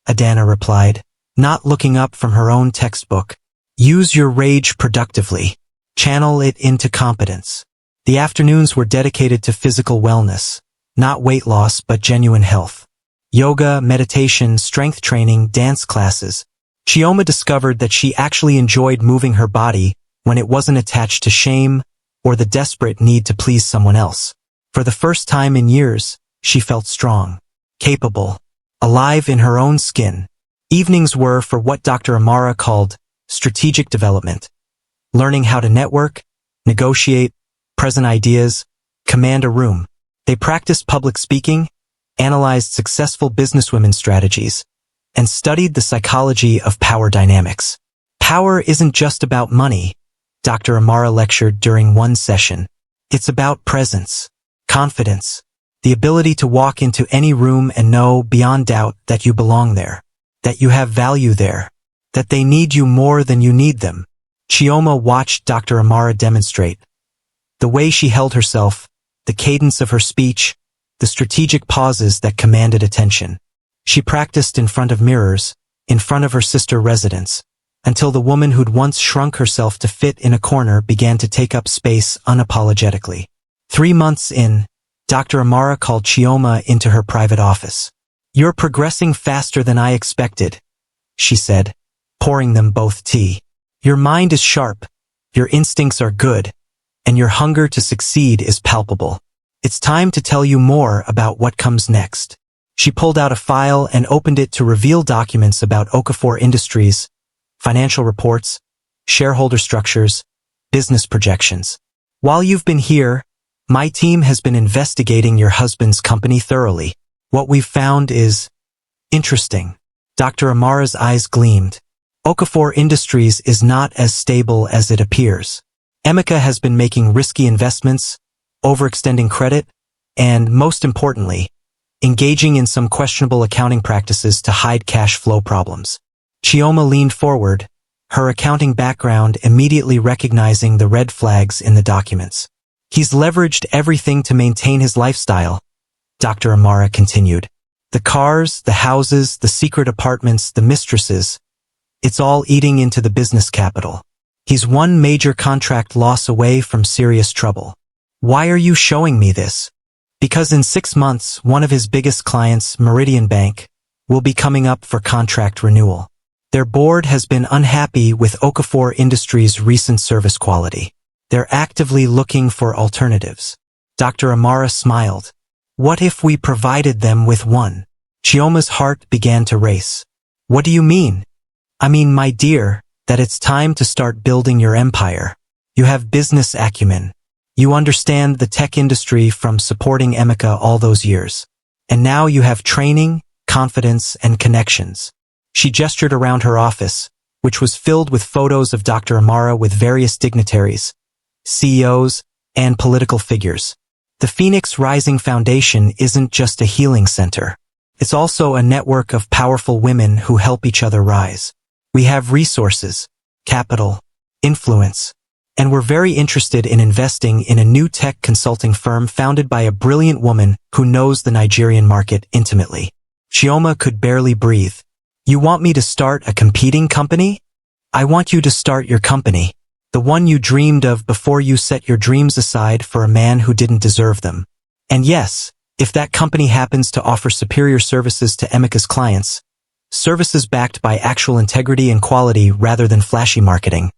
Adana replied, not looking up from her own textbook. "Use your rage productively. Channel it into competence." The afternoons were dedicated to physical wellness, not weight loss but genuine health. Yoga, meditation, strength training, dance classes. Chioma discovered that she actually enjoyed moving her body when it wasn't attached to shame or the desperate need to please someone else. For the first time in years, she felt strong, capable, alive in her own skin. Evenings were for what Dr. Amara called strategic development, learning how to network, negotiate, present ideas, command a room. They practiced public speaking, analyzed successful businesswomen's strategies, and studied the psychology of power dynamics. "Power isn't just about money," Dr. Amara lectured during one session. "It's about presence, confidence, the ability to walk into any room and know beyond doubt that you belong there, that you have value there, that they need you more than you need them." Chioma watched Dr. Amara demonstrate. The way she held herself, the cadence of her speech, the strategic pauses that commanded attention. She practiced in front of mirrors, in front of her sister residents, until the woman who'd once shrunk herself to fit in a corner began to take up space unapologetically. 3 months in, Dr. Amara called Chioma into her private office. "You're progressing faster than I expected," she said, pouring them both tea. "Your mind is sharp, your instincts are good, and your hunger to succeed is palpable. It's time to tell you more about what comes next." She pulled out a file and opened it to reveal documents about Okafor Industries, financial reports, shareholder structures, business projections. "While you've been here, my team has been investigating your husband's company thoroughly. What we've found is interesting." Dr. Amara's eyes gleamed. "Okafor Industries is not as stable as it appears. Emeka has been making risky investments, overextending credit, and, most importantly, engaging in some questionable accounting practices to hide cash flow problems." Chioma leaned forward, her accounting background immediately recognizing the red flags in the documents. "He's leveraged everything to maintain his lifestyle," Dr. Amara continued. "The cars, the houses, the secret apartments, the mistresses. It's all eating into the business capital. He's one major contract loss away from serious trouble." "Why are you showing me this?" "Because in 6 months, one of his biggest clients, Meridian Bank, will be coming up for contract renewal. Their board has been unhappy with Okafor Industries' recent service quality. They're actively looking for alternatives." Dr. Amara smiled. "What if we provided them with one?" Chioma's heart began to race. "What do you mean?" "I mean, my dear, that it's time to start building your empire. You have business acumen. You understand the tech industry from supporting Emeka all those years. And now you have training, confidence, and connections." She gestured around her office, which was filled with photos of Dr. Amara with various dignitaries, CEOs, and political figures. The Phoenix Rising Foundation isn't just a healing center. It's also a network of powerful women who help each other rise. We have resources, capital, influence, and we're very interested in investing in a new tech consulting firm founded by a brilliant woman who knows the Nigerian market intimately. Chioma could barely breathe. You want me to start a competing company? I want you to start your company. The one you dreamed of before you set your dreams aside for a man who didn't deserve them. And yes, if that company happens to offer superior services to Emika's clients, services backed by actual integrity and quality rather than flashy marketing,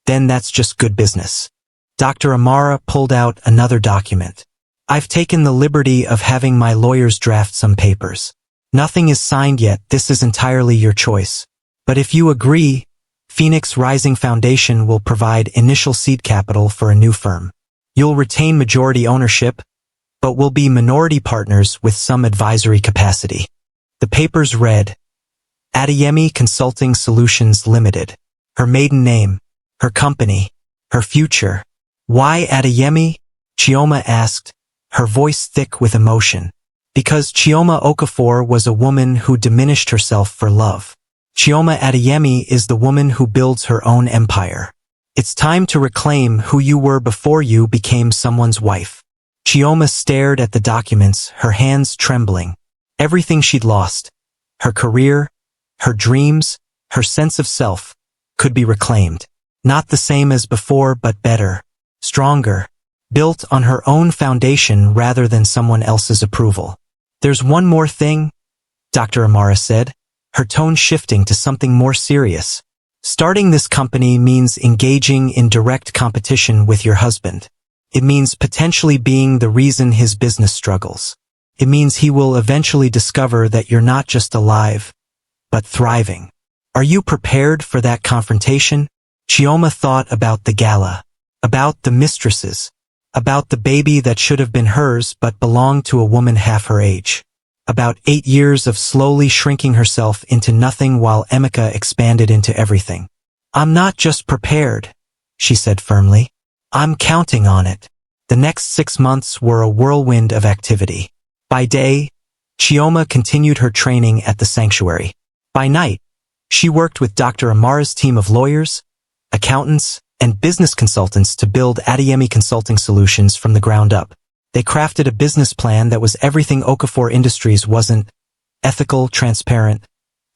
then that's just good business. Dr. Amara pulled out another document. I've taken the liberty of having my lawyers draft some papers. Nothing is signed yet, this is entirely your choice. But if you agree, Phoenix Rising Foundation will provide initial seed capital for a new firm. You'll retain majority ownership, but will be minority partners with some advisory capacity. The papers read, Adeyemi Consulting Solutions Limited. Her maiden name, her company, her future. Why Adeyemi? Chioma asked, her voice thick with emotion. Because Chioma Okafor was a woman who diminished herself for love. Chioma Adeyemi is the woman who builds her own empire. It's time to reclaim who you were before you became someone's wife. Chioma stared at the documents, her hands trembling. Everything she'd lost, her career, her dreams, her sense of self, could be reclaimed. Not the same as before, but better, stronger, built on her own foundation rather than someone else's approval. There's one more thing, Dr. Amara said, her tone shifting to something more serious. Starting this company means engaging in direct competition with your husband. It means potentially being the reason his business struggles. It means he will eventually discover that you're not just alive, but thriving. Are you prepared for that confrontation? Chioma thought about the gala, about the mistresses, about the baby that should have been hers but belonged to a woman half her age. About 8 years of slowly shrinking herself into nothing while Emika expanded into everything. I'm not just prepared, she said firmly. I'm counting on it. The next 6 months were a whirlwind of activity. By day, Chioma continued her training at the sanctuary. By night, she worked with Dr. Amara's team of lawyers, accountants, and business consultants to build Adeyemi Consulting Solutions from the ground up. They crafted a business plan that was everything Okafor Industries wasn't: ethical, transparent,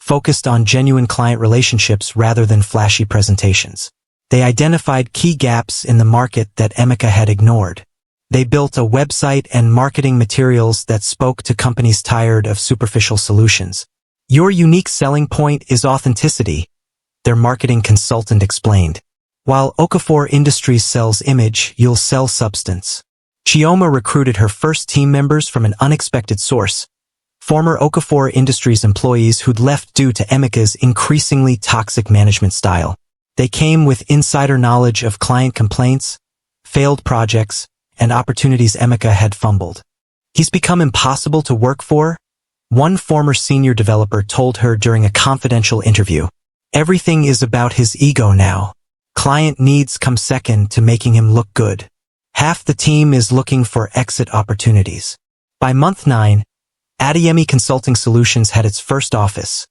focused on genuine client relationships rather than flashy presentations. They identified key gaps in the market that Emika had ignored. They built a website and marketing materials that spoke to companies tired of superficial solutions. Your unique selling point is authenticity, their marketing consultant explained. While Okafor Industries sells image, you'll sell substance. Chioma recruited her first team members from an unexpected source, former Okafor Industries employees who'd left due to Emika's increasingly toxic management style. They came with insider knowledge of client complaints, failed projects, and opportunities Emika had fumbled. He's become impossible to work for, one former senior developer told her during a confidential interview. Everything is about his ego now. Client needs come second to making him look good. Half the team is looking for exit opportunities. By month 9, Adeyemi Consulting Solutions had its first office,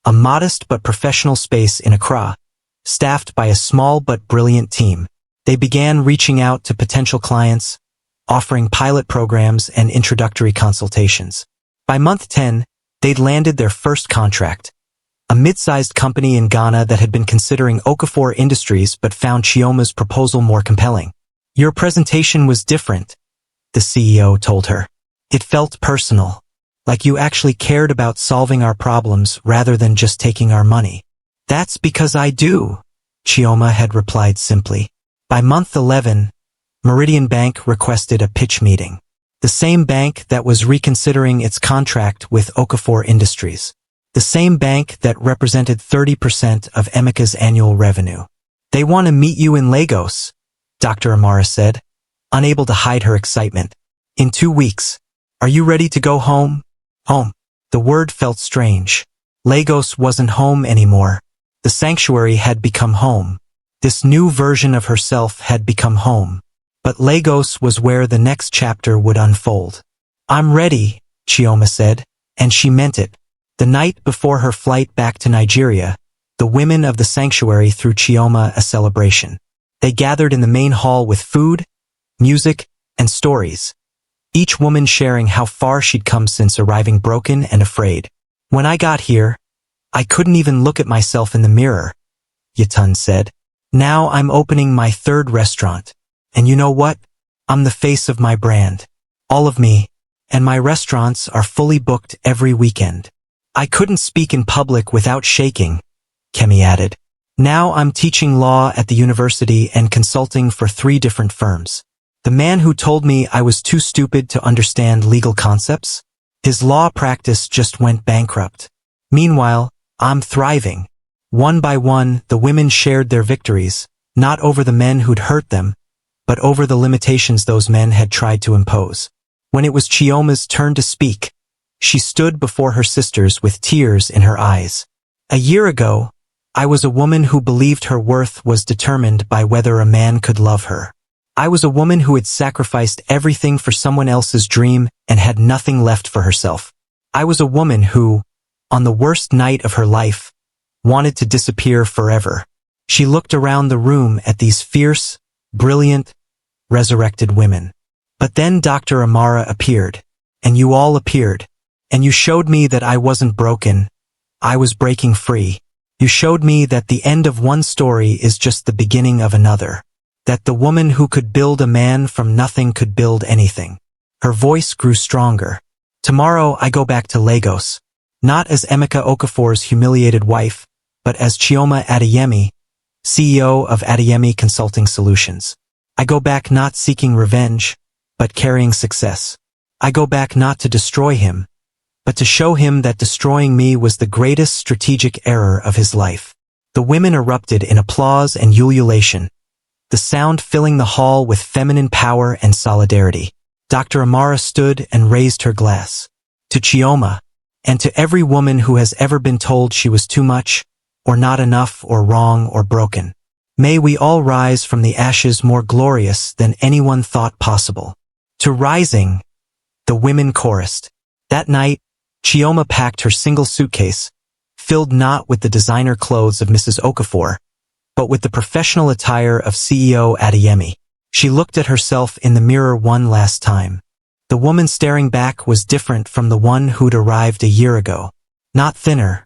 a modest but professional space in Accra, staffed by a small but brilliant team. They began reaching out to potential clients, offering pilot programs and introductory consultations. By month 10, they'd landed their first contract, a mid-sized company in Ghana that had been considering Okafor Industries but found Chioma's proposal more compelling. Your presentation was different, the CEO told her. It felt personal, like you actually cared about solving our problems rather than just taking our money. That's because I do, Chioma had replied simply. By month 11, Meridian Bank requested a pitch meeting. The same bank that was reconsidering its contract with Okafor Industries. The same bank that represented 30% of Emika's annual revenue. They want to meet you in Lagos, Dr. Amara said, unable to hide her excitement. In 2 weeks. Are you ready to go home? Home. The word felt strange. Lagos wasn't home anymore. The sanctuary had become home. This new version of herself had become home. But Lagos was where the next chapter would unfold. I'm ready, Chioma said, and she meant it. The night before her flight back to Nigeria, the women of the sanctuary threw Chioma a celebration. They gathered in the main hall with food, music, and stories, each woman sharing how far she'd come since arriving broken and afraid. When I got here, I couldn't even look at myself in the mirror, Yatun said. Now I'm opening my third restaurant. And you know what? I'm the face of my brand. All of me, and my restaurants are fully booked every weekend. I couldn't speak in public without shaking, Kemi added. Now I'm teaching law at the university and consulting for 3 different firms. The man who told me I was too stupid to understand legal concepts? His law practice just went bankrupt. Meanwhile, I'm thriving. One by one, the women shared their victories, not over the men who'd hurt them, but over the limitations those men had tried to impose. When it was Chioma's turn to speak, she stood before her sisters with tears in her eyes. A year ago, I was a woman who believed her worth was determined by whether a man could love her. I was a woman who had sacrificed everything for someone else's dream and had nothing left for herself. I was a woman who, on the worst night of her life, wanted to disappear forever. She looked around the room at these fierce, brilliant, resurrected women. But then Dr. Amara appeared, and you all appeared, and you showed me that I wasn't broken. I was breaking free. You showed me that the end of one story is just the beginning of another. That the woman who could build a man from nothing could build anything. Her voice grew stronger. Tomorrow I go back to Lagos. Not as Emeka Okafor's humiliated wife, but as Chioma Adeyemi, CEO of Adeyemi Consulting Solutions. I go back not seeking revenge, but carrying success. I go back not to destroy him, but to show him that destroying me was the greatest strategic error of his life. The women erupted in applause and ululation, the sound filling the hall with feminine power and solidarity. Dr. Amara stood and raised her glass. To Chioma, and to every woman who has ever been told she was too much, or not enough, or wrong, or broken. May we all rise from the ashes more glorious than anyone thought possible. To rising, the women chorused. That night, Chioma packed her single suitcase, filled not with the designer clothes of Mrs. Okafor, but with the professional attire of CEO Adeyemi. She looked at herself in the mirror one last time. The woman staring back was different from the one who'd arrived a year ago. Not thinner.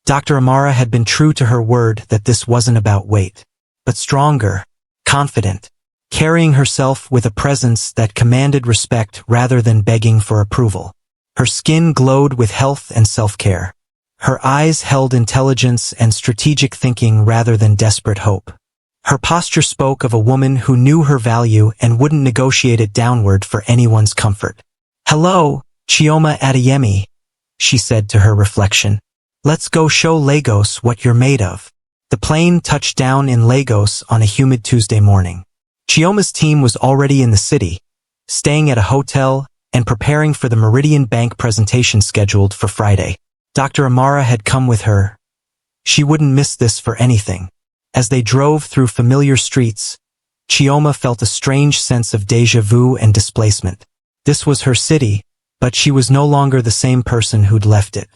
Dr. Amara had been true to her word that this wasn't about weight, but stronger, confident, carrying herself with a presence that commanded respect rather than begging for approval. Her skin glowed with health and self-care. Her eyes held intelligence and strategic thinking rather than desperate hope. Her posture spoke of a woman who knew her value and wouldn't negotiate it downward for anyone's comfort. "Hello, Chioma Adeyemi," she said to her reflection. "Let's go show Lagos what you're made of." The plane touched down in Lagos on a humid Tuesday morning. Chioma's team was already in the city, staying at a hotel and preparing for the Meridian Bank presentation scheduled for Friday. Dr. Amara had come with her. She wouldn't miss this for anything. As they drove through familiar streets, Chioma felt a strange sense of déjà vu and displacement. This was her city, but she was no longer the same person who'd left it.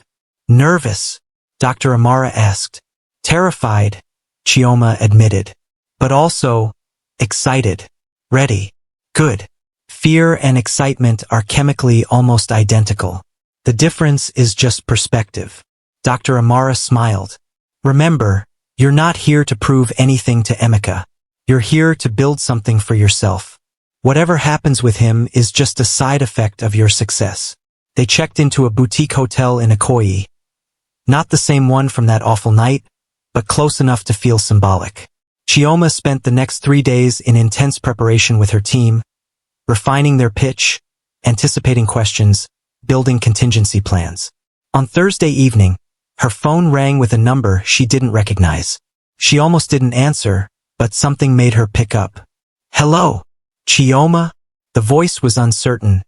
"Nervous?" Dr. Amara asked. "Terrified," Chioma admitted. "But also excited. Ready. Good." Fear and excitement are chemically almost identical. The difference is just perspective. Dr. Amara smiled. "Remember, you're not here to prove anything to Emeka. You're here to build something for yourself. Whatever happens with him is just a side effect of your success." They checked into a boutique hotel in Ikoyi. Not the same one from that awful night, but close enough to feel symbolic. Chioma spent the next 3 days in intense preparation with her team, refining their pitch, anticipating questions, building contingency plans. On Thursday evening, her phone rang with a number she didn't recognize. She almost didn't answer, but something made her pick up. "Hello, Chioma?" The voice was uncertain,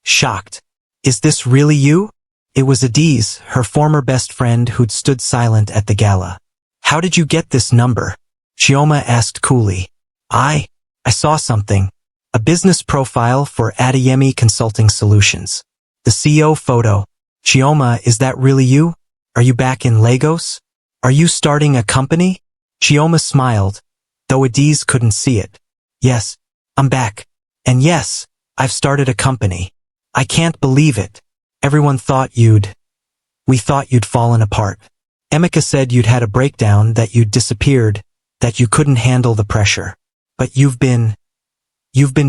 shocked. "Is this really you?" It was Adiz, her former best friend who'd stood silent at the gala. "How did you get this number?" Chioma asked coolly. I saw something. A business profile for Adeyemi Consulting Solutions. The CEO photo. "Chioma, is that really you? Are you back in Lagos? Are you starting a company?" Chioma smiled, though Adiz couldn't see it. "Yes, I'm back. And yes, I've started a company. I can't believe it. Everyone thought you'd..." We thought you'd fallen apart. Emeka said you'd had a breakdown, that you'd disappeared, that you couldn't handle the pressure. But you've been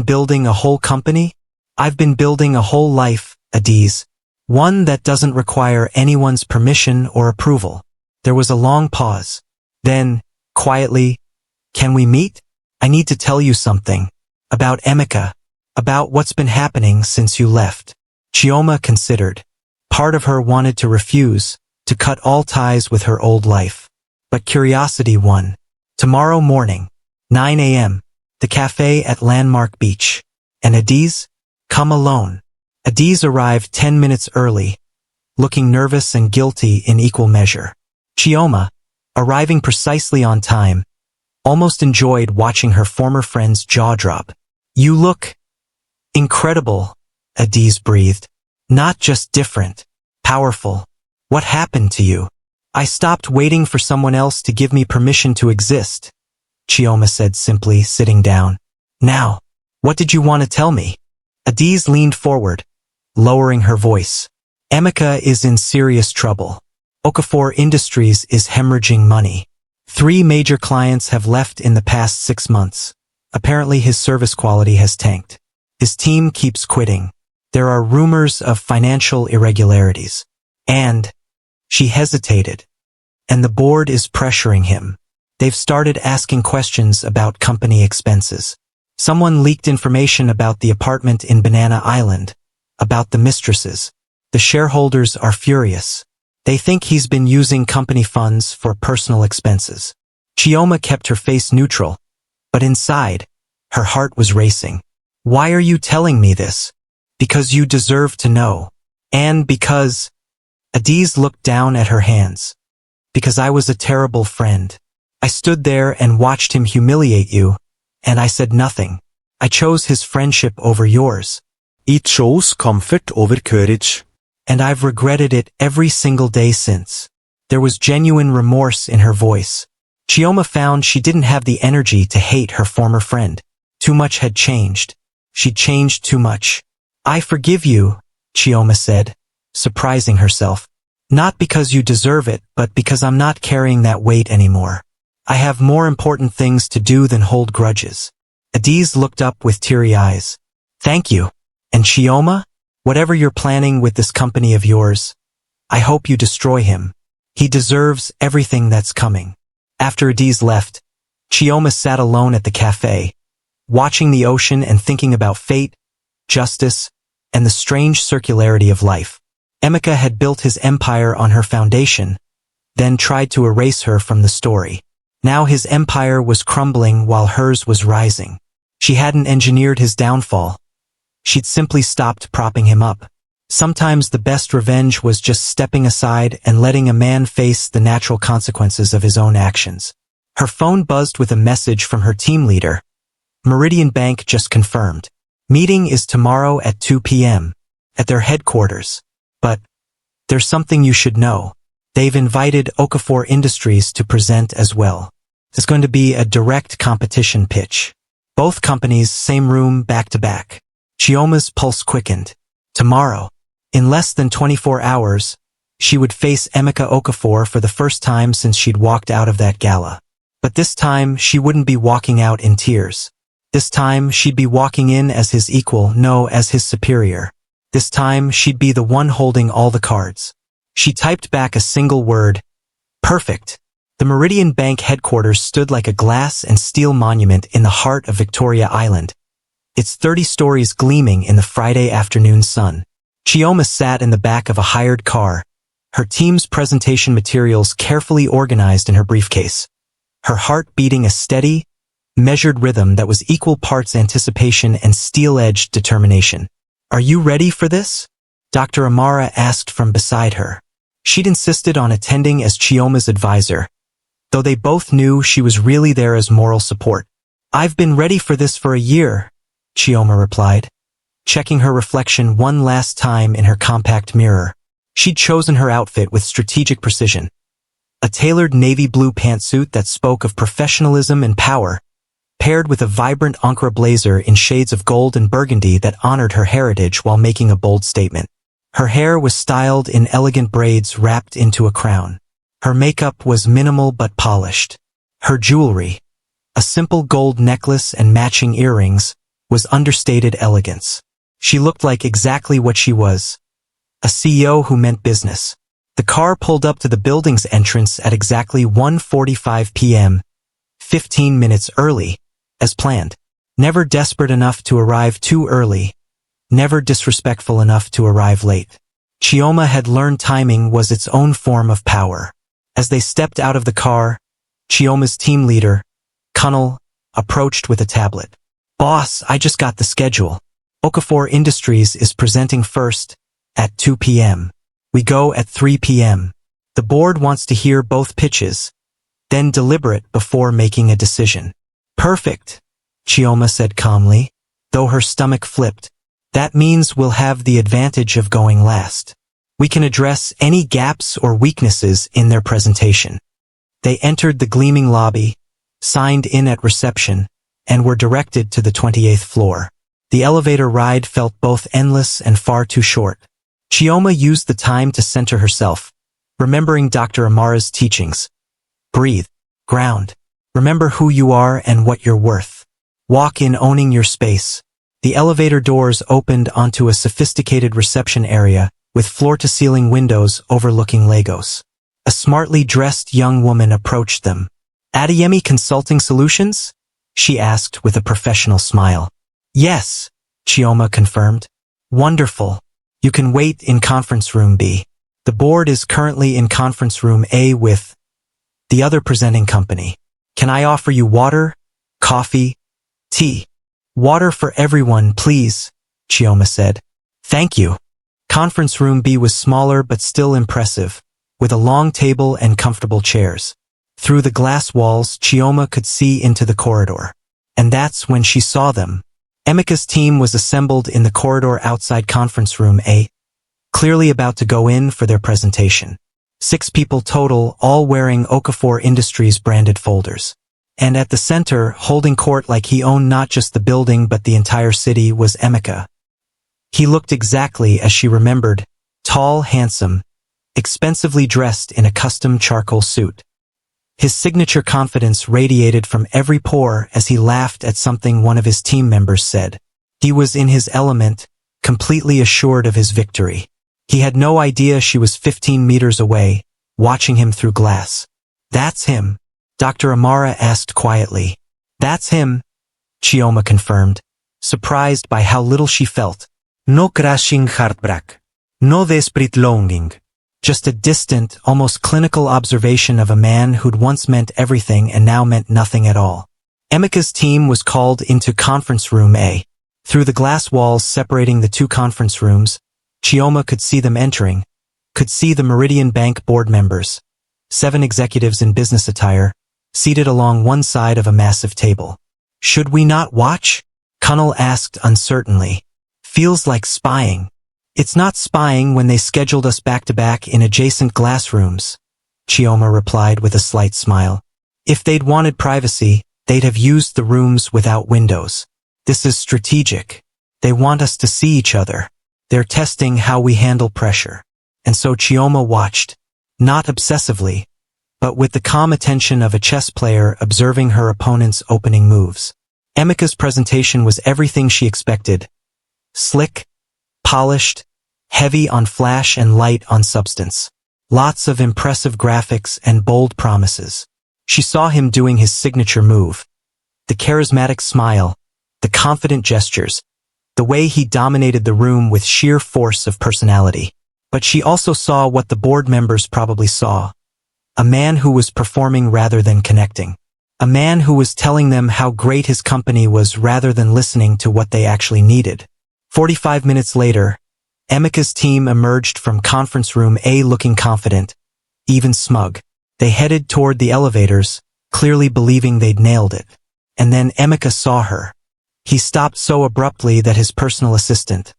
building a whole company? I've been building a whole life, Adiz. One that doesn't require anyone's permission or approval. There was a long pause. Then, quietly, can we meet? I need to tell you something. About Emeka. About what's been happening since you left. Chioma considered. Part of her wanted to refuse, to cut all ties with her old life. But curiosity won. Tomorrow morning, 9 a.m., the cafe at Landmark Beach. And Adiz? Come alone. Adiz arrived 10 minutes early, looking nervous and guilty in equal measure. Chioma, arriving precisely on time, almost enjoyed watching her former friend's jaw drop. You look incredible, Adiz breathed. Not just different, powerful. What happened to you? I stopped waiting for someone else to give me permission to exist, Chioma said simply, sitting down. Now, what did you want to tell me? Adiz leaned forward, lowering her voice. Emeka is in serious trouble. Okafor Industries is hemorrhaging money. 3 major clients have left in the past 6 months. Apparently his service quality has tanked. His team keeps quitting. There are rumors of financial irregularities. And, she hesitated. And the board is pressuring him. They've started asking questions about company expenses. Someone leaked information about the apartment in Banana Island, about the mistresses. The shareholders are furious. They think he's been using company funds for personal expenses. Chioma kept her face neutral, but inside, her heart was racing. Why are you telling me this? Because you deserve to know. And because... Adiz looked down at her hands. Because I was a terrible friend. I stood there and watched him humiliate you, and I said nothing. I chose his friendship over yours. It chose comfort over courage. And I've regretted it every single day since. There was genuine remorse in her voice. Chioma found she didn't have the energy to hate her former friend. Too much had changed. She'd changed too much. I forgive you, Chioma said, surprising herself. Not because you deserve it, but because I'm not carrying that weight anymore. I have more important things to do than hold grudges. Adiz looked up with teary eyes. Thank you. And Chioma? Whatever you're planning with this company of yours, I hope you destroy him. He deserves everything that's coming. After Adiz left, Chioma sat alone at the cafe, watching the ocean and thinking about fate, justice, and the strange circularity of life. Emeka had built his empire on her foundation, then tried to erase her from the story. Now his empire was crumbling while hers was rising. She hadn't engineered his downfall. She'd simply stopped propping him up. Sometimes the best revenge was just stepping aside and letting a man face the natural consequences of his own actions. Her phone buzzed with a message from her team leader. Meridian Bank just confirmed. Meeting is tomorrow at 2 p.m. at their headquarters. But there's something you should know. They've invited Okafor Industries to present as well. It's going to be a direct competition pitch. Both companies, same room, back to back. Chioma's pulse quickened. Tomorrow, in less than 24 hours, she would face Emeka Okafor for the first time since she'd walked out of that gala. But this time, she wouldn't be walking out in tears. This time, she'd be walking in as his equal, no, as his superior. This time, she'd be the one holding all the cards. She typed back a single word. Perfect. The Meridian Bank headquarters stood like a glass and steel monument in the heart of Victoria Island, its 30 stories gleaming in the Friday afternoon sun. Chioma sat in the back of a hired car, her team's presentation materials carefully organized in her briefcase, her heart beating a steady, measured rhythm that was equal parts anticipation and steel-edged determination. Are you ready for this? Dr. Amara asked from beside her. She'd insisted on attending as Chioma's advisor, though they both knew she was really there as moral support. I've been ready for this for a year, Chioma replied, checking her reflection one last time in her compact mirror. She'd chosen her outfit with strategic precision. A tailored navy blue pantsuit that spoke of professionalism and power, paired with a vibrant Ankara blazer in shades of gold and burgundy that honored her heritage while making a bold statement. Her hair was styled in elegant braids wrapped into a crown. Her makeup was minimal but polished. Her jewelry, a simple gold necklace and matching earrings, was understated elegance. She looked like exactly what she was, a CEO who meant business. The car pulled up to the building's entrance at exactly 1:45 p.m., 15 minutes early, as planned. Never desperate enough to arrive too early, never disrespectful enough to arrive late. Chioma had learned timing was its own form of power. As they stepped out of the car, Chioma's team leader, Kunal, approached with a tablet. "Boss, I just got the schedule. Okafor Industries is presenting first, at 2 p.m. We go at 3 p.m. The board wants to hear both pitches, then deliberate before making a decision." "Perfect," Chioma said calmly, though her stomach flipped. "That means we'll have the advantage of going last. We can address any gaps or weaknesses in their presentation." They entered the gleaming lobby, signed in at reception, and were directed to the 28th floor. The elevator ride felt both endless and far too short. Chioma used the time to center herself, remembering Dr. Amara's teachings. Breathe. Ground. Remember who you are and what you're worth. Walk in owning your space. The elevator doors opened onto a sophisticated reception area with floor-to-ceiling windows overlooking Lagos. A smartly dressed young woman approached them. "Adeyemi Consulting Solutions?" she asked with a professional smile. "Yes," Chioma confirmed. "Wonderful. You can wait in conference room B. The board is currently in conference room A with the other presenting company. Can I offer you water, coffee, tea?" "Water for everyone, please," Chioma said. "Thank you." Conference room B was smaller but still impressive, with a long table and comfortable chairs. Through the glass walls, Chioma could see into the corridor. And that's when she saw them. Emika's team was assembled in the corridor outside conference room A, clearly about to go in for their presentation. 6 people total, all wearing Okafor Industries branded folders. And at the center, holding court like he owned not just the building but the entire city, was Emika. He looked exactly as she remembered, tall, handsome, expensively dressed in a custom charcoal suit. His signature confidence radiated from every pore as he laughed at something one of his team members said. He was in his element, completely assured of his victory. He had no idea she was 15 meters away, watching him through glass. "That's him," Dr. Amara asked quietly. "That's him," Chioma confirmed, surprised by how little she felt. No crashing heartbreak. No desperate longing. Just a distant, almost clinical observation of a man who'd once meant everything and now meant nothing at all. Emika's team was called into conference room A. Through the glass walls separating the 2 conference rooms, Chioma could see them entering, could see the Meridian Bank board members, 7 executives in business attire, seated along one side of a massive table. "Should we not watch?" Kunal asked uncertainly. "Feels like spying." "It's not spying when they scheduled us back-to-back in adjacent glass rooms," Chioma replied with a slight smile. "If they'd wanted privacy, they'd have used the rooms without windows. This is strategic. They want us to see each other. They're testing how we handle pressure." And so Chioma watched, not obsessively, but with the calm attention of a chess player observing her opponent's opening moves. Emika's presentation was everything she expected. Slick, polished, heavy on flash and light on substance. Lots of impressive graphics and bold promises. She saw him doing his signature move. The charismatic smile, the confident gestures, the way he dominated the room with sheer force of personality. But she also saw what the board members probably saw. A man who was performing rather than connecting. A man who was telling them how great his company was rather than listening to what they actually needed. 45 minutes later, Emika's team emerged from conference room A looking confident, even smug. They headed toward the elevators, clearly believing they'd nailed it. And then Emika saw her. He stopped so abruptly that his personal assistant,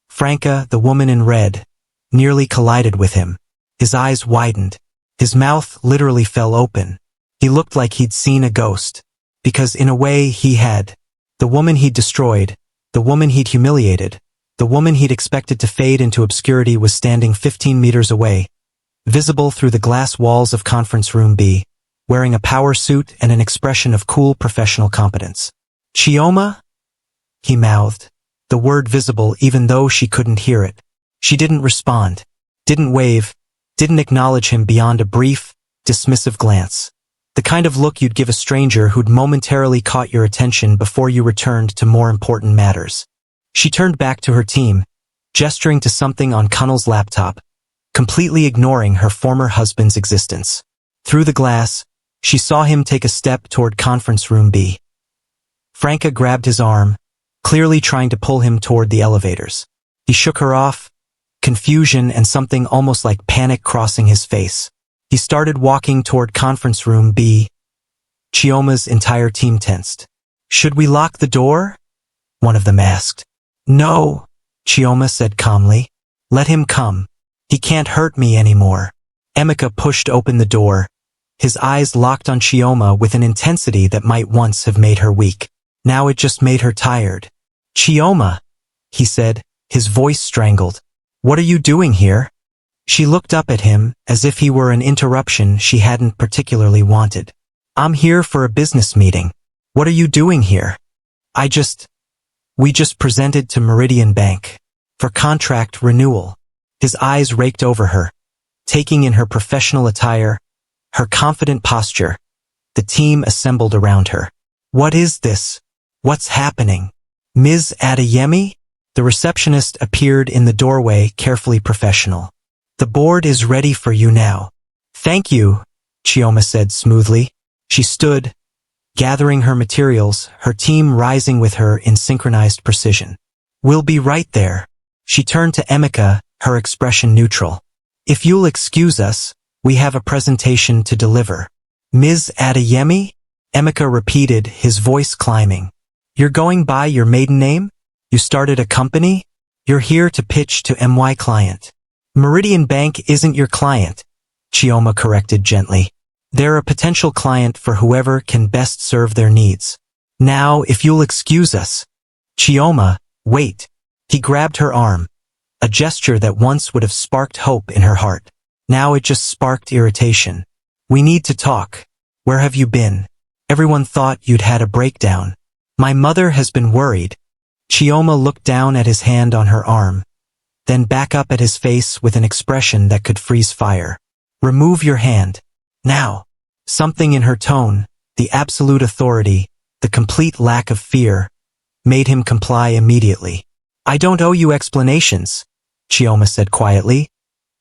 Franca, the woman in red, nearly collided with him. His eyes widened. His mouth literally fell open. He looked like he'd seen a ghost. Because in a way he had. The woman he'd destroyed, the woman he'd humiliated, The woman he'd expected to fade into obscurity was standing 15 meters away, visible through the glass walls of Conference Room B, wearing a power suit and an expression of cool professional competence. "Chioma?" he mouthed, the word visible even though she couldn't hear it. She didn't respond, didn't wave, didn't acknowledge him beyond a brief, dismissive glance. The kind of look you'd give a stranger who'd momentarily caught your attention before you returned to more important matters. She turned back to her team, gesturing to something on Connell's laptop, completely ignoring her former husband's existence. Through the glass, she saw him take a step toward Conference Room B. Franca grabbed his arm, clearly trying to pull him toward the elevators. He shook her off, confusion and something almost like panic crossing his face. He started walking toward Conference Room B. Chioma's entire team tensed. "Should we lock the door?" one of them asked. "No," Chioma said calmly. "Let him come. He can't hurt me anymore." Emeka pushed open the door, his eyes locked on Chioma with an intensity that might once have made her weak. Now it just made her tired. "Chioma," he said, his voice strangled. "What are you doing here?" She looked up at him as if he were an interruption she hadn't particularly wanted. "I'm here for a business meeting." "What are you doing here?" We just presented to Meridian Bank for contract renewal." His eyes raked over her, taking in her professional attire, her confident posture. The team assembled around her. "What is this? What's happening? Ms. Adeyemi?" The receptionist appeared in the doorway, carefully professional. "The board is ready for you now." "Thank you," Chioma said smoothly. She stood, gathering her materials, her team rising with her in synchronized precision. "We'll be right there." She turned to Emeka, her expression neutral. "If you'll excuse us, we have a presentation to deliver." "Ms. Adeyemi?" Emeka repeated, his voice climbing. "You're going by your maiden name? You started a company? You're here to pitch to my client." "Meridian Bank isn't your client," Chioma corrected gently. "They're a potential client for whoever can best serve their needs. Now, if you'll excuse us." "Chioma, wait." He grabbed her arm, a gesture that once would have sparked hope in her heart. Now it just sparked irritation. "We need to talk. Where have you been? Everyone thought you'd had a breakdown." "My mother has been worried." Chioma looked down at his hand on her arm, then back up at his face with an expression that could freeze fire. "Remove your hand. Now." Something in her tone, the absolute authority, the complete lack of fear, made him comply immediately. "I don't owe you explanations," Chioma said quietly,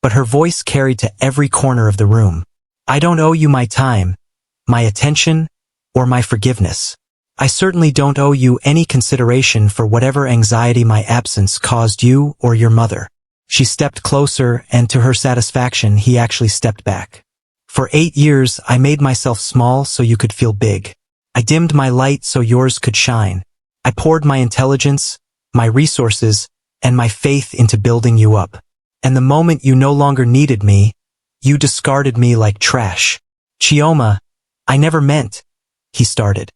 but her voice carried to every corner of the room. "I don't owe you my time, my attention, or my forgiveness. I certainly don't owe you any consideration for whatever anxiety my absence caused you or your mother." She stepped closer, and to her satisfaction, he actually stepped back. "For 8 years, I made myself small so you could feel big. I dimmed my light so yours could shine. I poured my intelligence, my resources, and my faith into building you up. And the moment you no longer needed me, you discarded me like trash." "Chioma, I never meant," he started.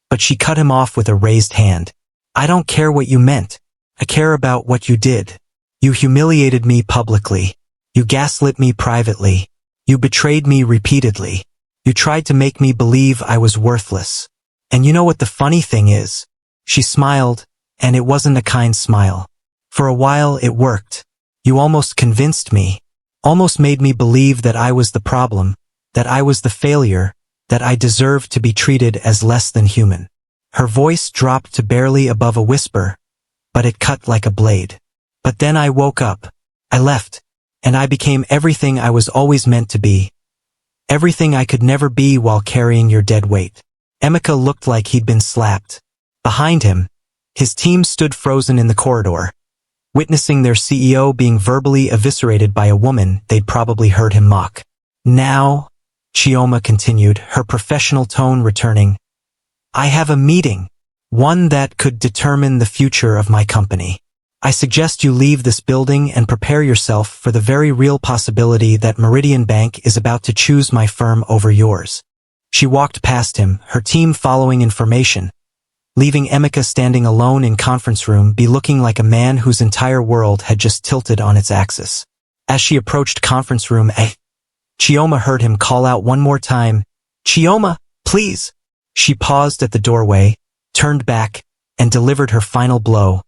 But she cut him off with a raised hand. "I don't care what you meant. I care about what you did. You humiliated me publicly. You gaslit me privately. You betrayed me repeatedly. You tried to make me believe I was worthless. And you know what the funny thing is?" She smiled, and it wasn't a kind smile. "For a while it worked. You almost convinced me. Almost made me believe that I was the problem, that I was the failure, that I deserved to be treated as less than human." Her voice dropped to barely above a whisper, but it cut like a blade. "But then I woke up. I left. And I became everything I was always meant to be. Everything I could never be while carrying your dead weight." Emeka looked like he'd been slapped. Behind him, his team stood frozen in the corridor, witnessing their CEO being verbally eviscerated by a woman they'd probably heard him mock. "Now," Chioma continued, her professional tone returning, "I have a meeting, one that could determine the future of my company. I suggest you leave this building and prepare yourself for the very real possibility that Meridian Bank is about to choose my firm over yours." She walked past him, her team following in formation, leaving Emeka standing alone in conference room be looking like a man whose entire world had just tilted on its axis. As she approached conference room A, Chioma heard him call out one more time, "Chioma, please." She paused at the doorway, turned back, and delivered her final blow.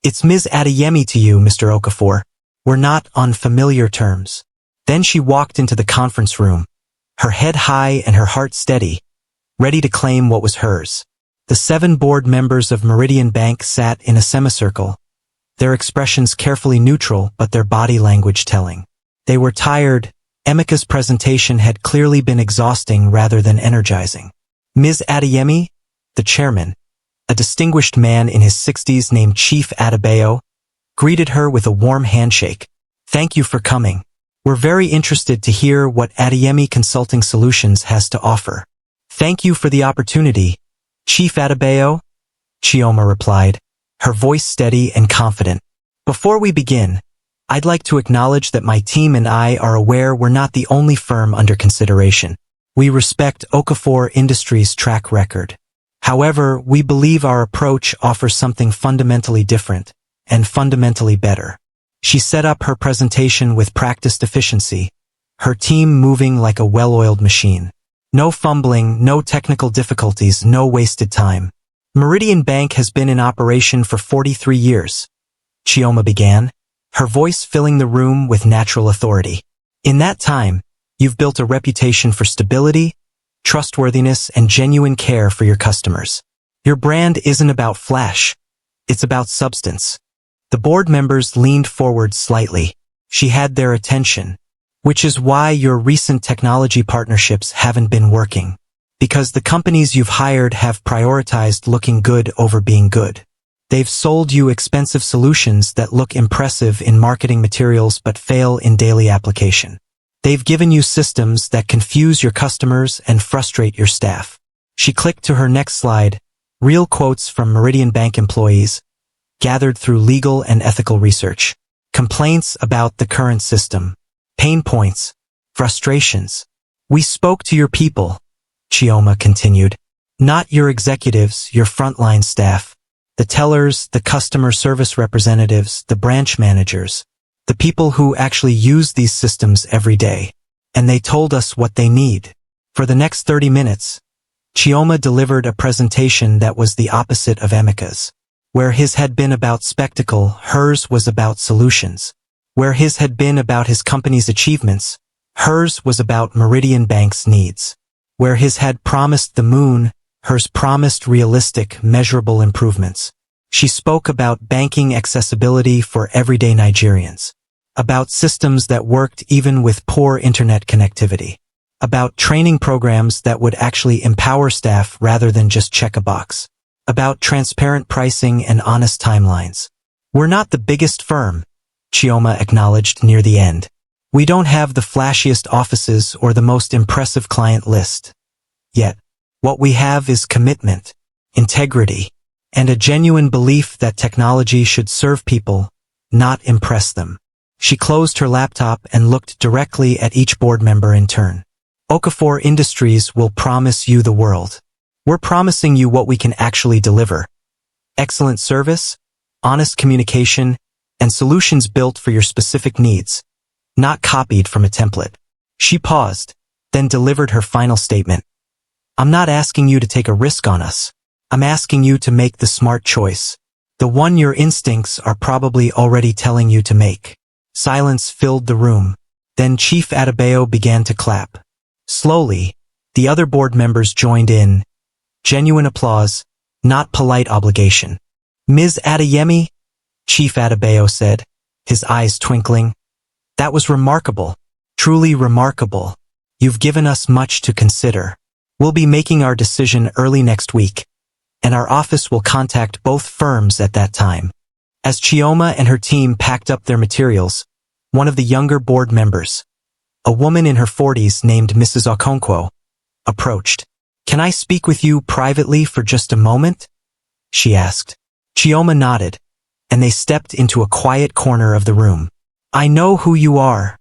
"It's Ms. Adeyemi to you, Mr. Okafor. We're not on familiar terms." Then she walked into the conference room, her head high and her heart steady, ready to claim what was hers. The 7 board members of Meridian Bank sat in a semicircle, their expressions carefully neutral but their body language telling. They were tired. Emeka's presentation had clearly been exhausting rather than energizing. Ms. Adeyemi, the chairman, a distinguished man in his 60s named Chief Adebayo, greeted her with a warm handshake. "Thank you for coming. We're very interested to hear what Adeyemi Consulting Solutions has to offer." "Thank you for the opportunity, Chief Adebayo," Chioma replied, her voice steady and confident. "Before we begin, I'd like to acknowledge that my team and I are aware we're not the only firm under consideration. We respect Okafor Industries' track record. However, we believe our approach offers something fundamentally different and fundamentally better." She set up her presentation with practiced efficiency, her team moving like a well-oiled machine. No fumbling, no technical difficulties, no wasted time. "Meridian Bank has been in operation for 43 years, Chioma began, her voice filling the room with natural authority. "In that time, you've built a reputation for stability, trustworthiness, and genuine care for your customers. Your brand isn't about flash, it's about substance." The board members leaned forward slightly. She had their attention. "Which is why your recent technology partnerships haven't been working. Because the companies you've hired have prioritized looking good over being good. They've sold you expensive solutions that look impressive in marketing materials but fail in daily application. They've given you systems that confuse your customers and frustrate your staff." She clicked to her next slide, real quotes from Meridian Bank employees, gathered through legal and ethical research. Complaints about the current system. Pain points. Frustrations. "We spoke to your people," Chioma continued. "Not your executives, your frontline staff. The tellers, the customer service representatives, the branch managers. The people who actually use these systems every day. And they told us what they need." For the next 30 minutes, Chioma delivered a presentation that was the opposite of Emeka's. Where his had been about spectacle, hers was about solutions. Where his had been about his company's achievements, hers was about Meridian Bank's needs. Where his had promised the moon, hers promised realistic, measurable improvements. She spoke about banking accessibility for everyday Nigerians. About systems that worked even with poor internet connectivity. About training programs that would actually empower staff rather than just check a box. About transparent pricing and honest timelines. "We're not the biggest firm," Chioma acknowledged near the end. "We don't have the flashiest offices or the most impressive client list. Yet, what we have is commitment, integrity, and a genuine belief that technology should serve people, not impress them." She closed her laptop and looked directly at each board member in turn. "Okafor Industries will promise you the world. We're promising you what we can actually deliver. Excellent service, honest communication, and solutions built for your specific needs, not copied from a template." She paused, then delivered her final statement. "I'm not asking you to take a risk on us. I'm asking you to make the smart choice. The one your instincts are probably already telling you to make." Silence filled the room. Then Chief Adebayo began to clap. Slowly, the other board members joined in. Genuine applause, not polite obligation. "Ms. Adeyemi," Chief Adebayo said, his eyes twinkling. "That was remarkable, truly remarkable. You've given us much to consider. We'll be making our decision early next week, and our office will contact both firms at that time." As Chioma and her team packed up their materials, one of the younger board members, a woman in her 40s named Mrs. Okonkwo, approached. "Can I speak with you privately for just a moment?" she asked. Chioma nodded, and they stepped into a quiet corner of the room. "I know who you are,"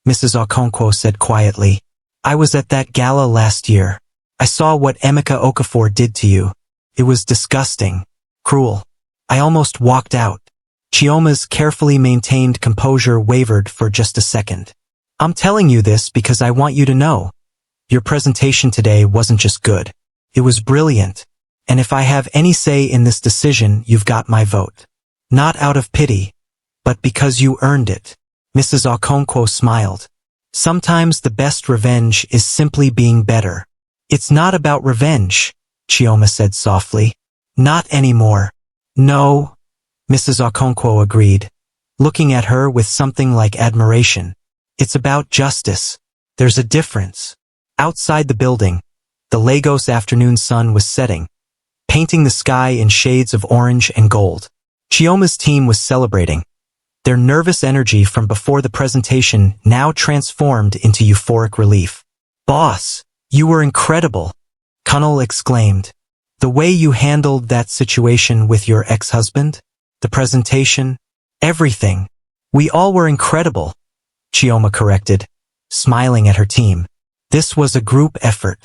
Mrs. Okonkwo said quietly. "I was at that gala last year. I saw what Emeka Okafor did to you. It was disgusting. Cruel. I almost walked out. Chioma's carefully maintained composure wavered for just a second. I'm telling you this because I want you to know. Your presentation today wasn't just good. It was brilliant. And if I have any say in this decision, you've got my vote. Not out of pity, but because you earned it. Mrs. Okonkwo smiled. Sometimes the best revenge is simply being better. It's not about revenge, Chioma said softly. Not anymore. No, Mrs. Okonkwo agreed, looking at her with something like admiration. It's about justice. There's a difference. Outside the building, the Lagos afternoon sun was setting, painting the sky in shades of orange and gold. Chioma's team was celebrating. Their nervous energy from before the presentation now transformed into euphoric relief. Boss, you were incredible, Kunal exclaimed. The way you handled that situation with your ex-husband, the presentation, everything. We all were incredible, Chioma corrected, smiling at her team. This was a group effort.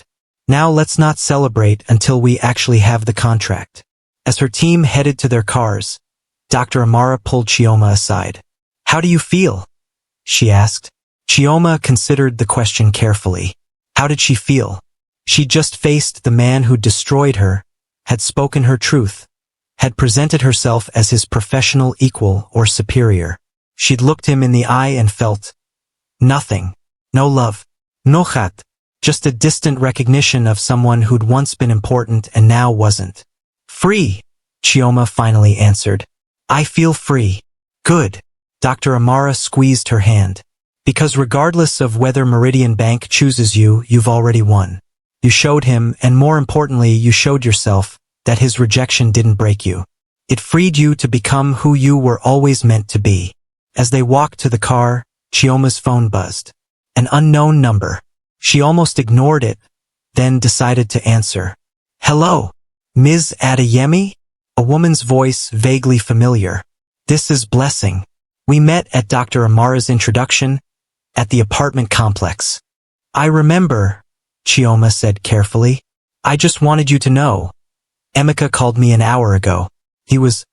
Now let's not celebrate until we actually have the contract. As her team headed to their cars, Dr. Amara pulled Chioma aside. How do you feel? She asked. Chioma considered the question carefully. How did she feel? She just faced the man who destroyed her, had spoken her truth, had presented herself as his professional equal or superior. She'd looked him in the eye and felt nothing. No love. No khat. Just a distant recognition of someone who'd once been important and now wasn't. Free, Chioma finally answered. I feel free. Good. Dr. Amara squeezed her hand. Because regardless of whether Meridian Bank chooses you, you've already won. You showed him, and more importantly, you showed yourself, that his rejection didn't break you. It freed you to become who you were always meant to be. As they walked to the car, Chioma's phone buzzed. An unknown number. She almost ignored it, then decided to answer. Hello, Ms. Adeyemi? A woman's voice vaguely familiar. This is Blessing. We met at Dr. Amara's introduction, at the apartment complex. I remember, Chioma said carefully. I just wanted you to know. Emeka called me an hour ago. He was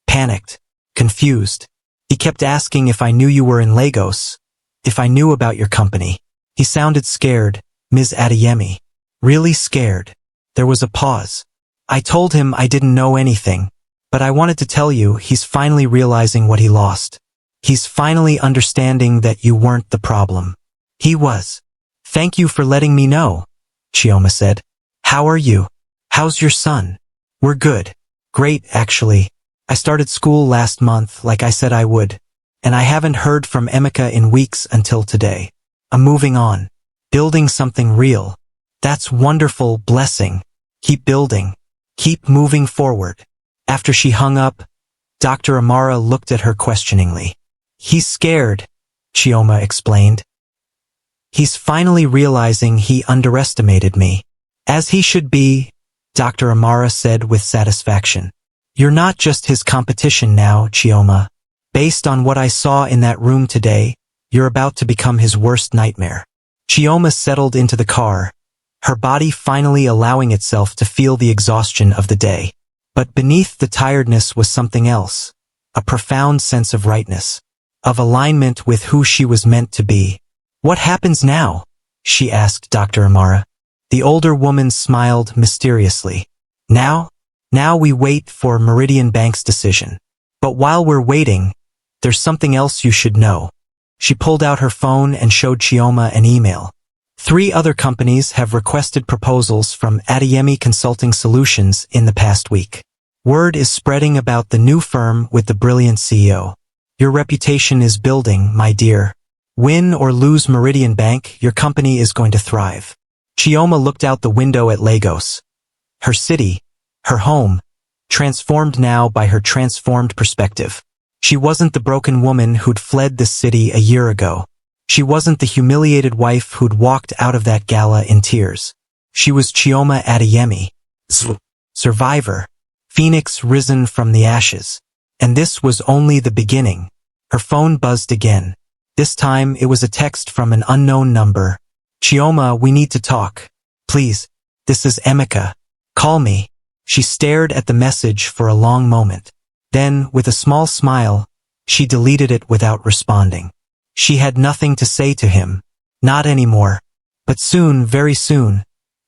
panicked, confused. He kept asking if I knew you were in Lagos, if I knew about your company. He sounded scared, Ms. Adeyemi. Really scared. There was a pause. I told him I didn't know anything, but I wanted to tell you he's finally realizing what he lost. He's finally understanding that you weren't the problem. He was. Thank you for letting me know, Chioma said. How are you? How's your son? We're good. Great, actually. I started school last month, like I said I would, and I haven't heard from Emeka in weeks until today. I'm moving on. Building something real. That's wonderful, Blessing. Keep building. Keep moving forward. After she hung up, Dr. Amara looked at her questioningly. He's scared, Chioma explained. He's finally realizing he underestimated me. As he should be, Dr. Amara said with satisfaction. You're not just his competition now, Chioma. Based on what I saw in that room today, you're about to become his worst nightmare. Chioma settled into the car, her body finally allowing itself to feel the exhaustion of the day. But beneath the tiredness was something else, a profound sense of rightness, of alignment with who she was meant to be. What happens now? She asked Dr. Amara. The older woman smiled mysteriously. Now we wait for Meridian Bank's decision. But while we're waiting, there's something else you should know. She pulled out her phone and showed Chioma an email. 3 other companies have requested proposals from Adeyemi Consulting Solutions in the past week. Word is spreading about the new firm with the brilliant CEO. Your reputation is building, my dear. Win or lose Meridian Bank, your company is going to thrive. Chioma looked out the window at Lagos. Her city, her home, transformed now by her transformed perspective. She wasn't the broken woman who'd fled the city a year ago. She wasn't the humiliated wife who'd walked out of that gala in tears. She was Chioma Adeyemi. Survivor. Phoenix risen from the ashes. And this was only the beginning. Her phone buzzed again. This time it was a text from an unknown number. Chioma, we need to talk. Please. This is Emeka. Call me. She stared at the message for a long moment. Then, with a small smile, she deleted it without responding. She had nothing to say to him. Not anymore. But soon, very soon,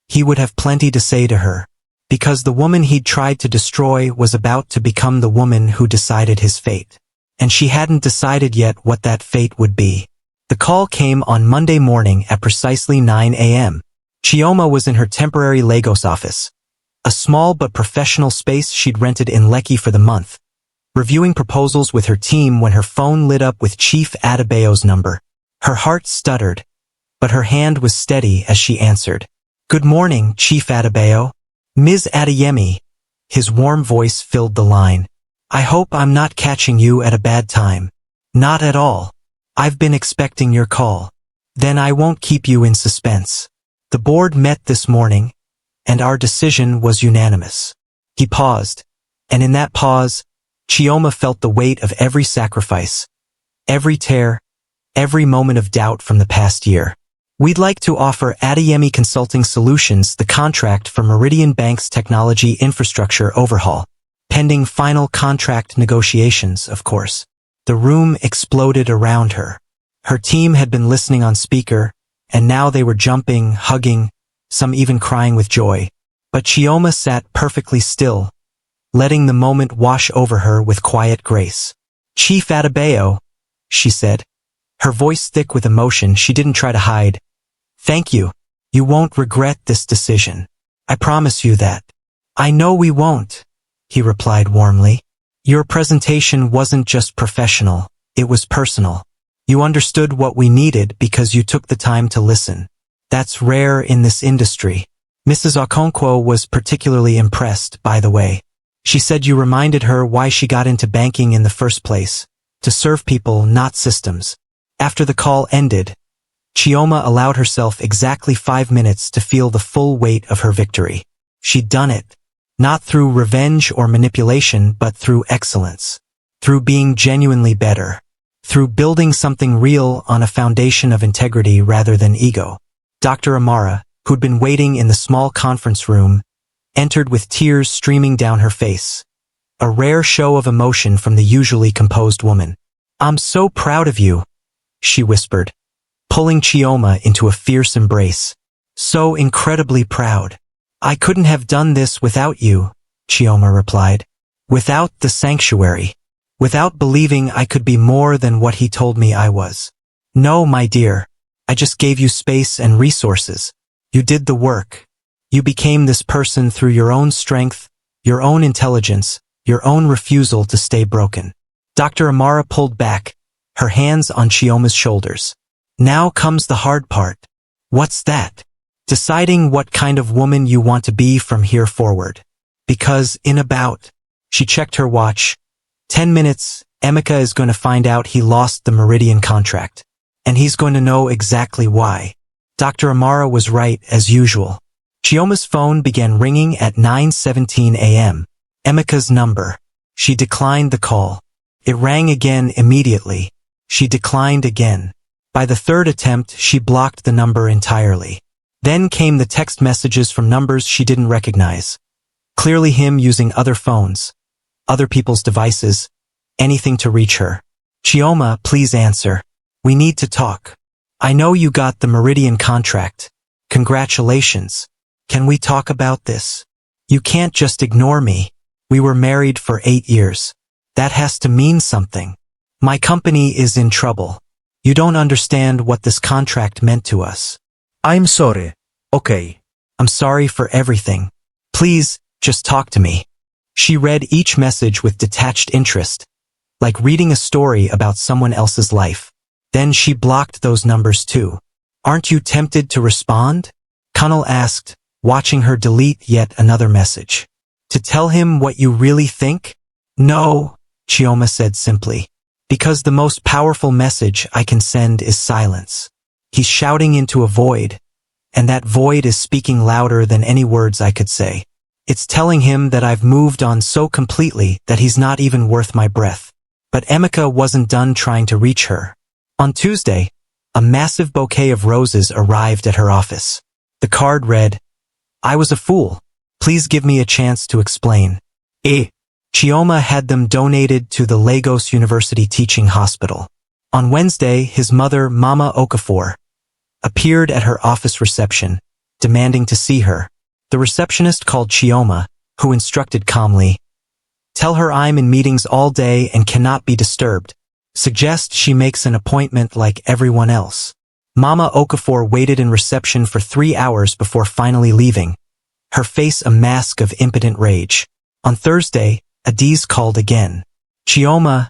he would have plenty to say to her. Because the woman he'd tried to destroy was about to become the woman who decided his fate. And she hadn't decided yet what that fate would be. The call came on Monday morning at precisely 9 a.m. Chioma was in her temporary Lagos office, a small but professional space she'd rented in Lekki for the month, reviewing proposals with her team when her phone lit up with Chief Adebayo's number. Her heart stuttered, but her hand was steady as she answered. "Good morning, Chief Adebayo." "Ms. Adeyemi." His warm voice filled the line. "I hope I'm not catching you at a bad time." "Not at all. I've been expecting your call." "Then I won't keep you in suspense. The board met this morning, and our decision was unanimous." He paused, and in that pause, Chioma felt the weight of every sacrifice, every tear, every moment of doubt from the past year. "We'd like to offer Adeyemi Consulting Solutions the contract for Meridian Bank's technology infrastructure overhaul, pending final contract negotiations, of course." The room exploded around her. Her team had been listening on speaker, and now they were jumping, hugging, some even crying with joy. But Chioma sat perfectly still, letting the moment wash over her with quiet grace. "Chief Adebayo," she said, her voice thick with emotion she didn't try to hide. "Thank you. You won't regret this decision. I promise you that." "I know we won't," he replied warmly. "Your presentation wasn't just professional, it was personal. You understood what we needed because you took the time to listen. That's rare in this industry." Mrs. Okonkwo was particularly impressed, by the way. She said you reminded her why she got into banking in the first place, to serve people, not systems. After the call ended, Chioma allowed herself exactly 5 minutes to feel the full weight of her victory. She'd done it. Not through revenge or manipulation, but through excellence. Through being genuinely better. Through building something real on a foundation of integrity rather than ego. Dr. Amara, who'd been waiting in the small conference room, entered with tears streaming down her face. A rare show of emotion from the usually composed woman. "I'm so proud of you," she whispered, pulling Chioma into a fierce embrace. "So incredibly proud. I couldn't have done this without you," Chioma replied. "Without the sanctuary. Without believing I could be more than what he told me I was. No, my dear. I just gave you space and resources. You did the work. You became this person through your own strength, your own intelligence, your own refusal to stay broken." Dr. Amara pulled back, her hands on Chioma's shoulders. "Now comes the hard part." "What's that?" "Deciding what kind of woman you want to be from here forward. Because in about," she checked her watch, 10 minutes, Emeka is going to find out he lost the Meridian contract. And he's going to know exactly why." Dr. Amara was right, as usual. Chioma's phone began ringing at 9:17 a.m. Emeka's number. She declined the call. It rang again immediately. She declined again. By the third attempt, she blocked the number entirely. Then came the text messages from numbers she didn't recognize. Clearly him using other phones, other people's devices, anything to reach her. "Chioma, please answer. We need to talk. I know you got the Meridian contract. Congratulations. Can we talk about this? You can't just ignore me. We were married for 8 years. That has to mean something. My company is in trouble. You don't understand what this contract meant to us." I'm sorry. Okay. "I'm sorry for everything. Please, just talk to me." She read each message with detached interest, like reading a story about someone else's life. Then she blocked those numbers too. "Aren't you tempted to respond?" Kunal asked, watching her delete yet another message. "To tell him what you really think?" "No," Chioma said simply. "Because the most powerful message I can send is silence. He's shouting into a void, and that void is speaking louder than any words I could say. It's telling him that I've moved on so completely that he's not even worth my breath." But Emeka wasn't done trying to reach her. On Tuesday, a massive bouquet of roses arrived at her office. The card read, "I was a fool. Please give me a chance to explain. Chioma had them donated to the Lagos University Teaching Hospital. On Wednesday, his mother, Mama Okafor, appeared at her office reception, demanding to see her. The receptionist called Chioma, who instructed calmly, "Tell her I'm in meetings all day and cannot be disturbed. Suggest she makes an appointment like everyone else." Mama Okafor waited in reception for 3 hours before finally leaving, her face a mask of impotent rage. On Thursday, Adiz called again. "Chioma,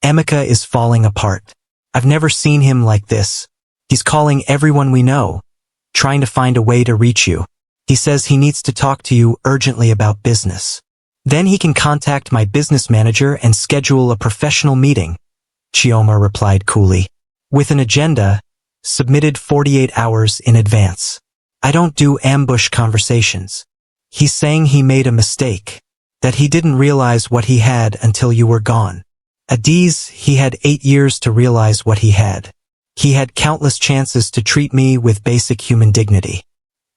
Emeka is falling apart. I've never seen him like this. He's calling everyone we know, trying to find a way to reach you. He says he needs to talk to you urgently about business. Then he can contact my business manager and schedule a professional meeting," Chioma replied coolly, "with an agenda submitted 48 hours in advance. I don't do ambush conversations. He's saying he made a mistake, that he didn't realize what he had until you were gone. Adiz, he had 8 years to realize what he had. He had countless chances to treat me with basic human dignity.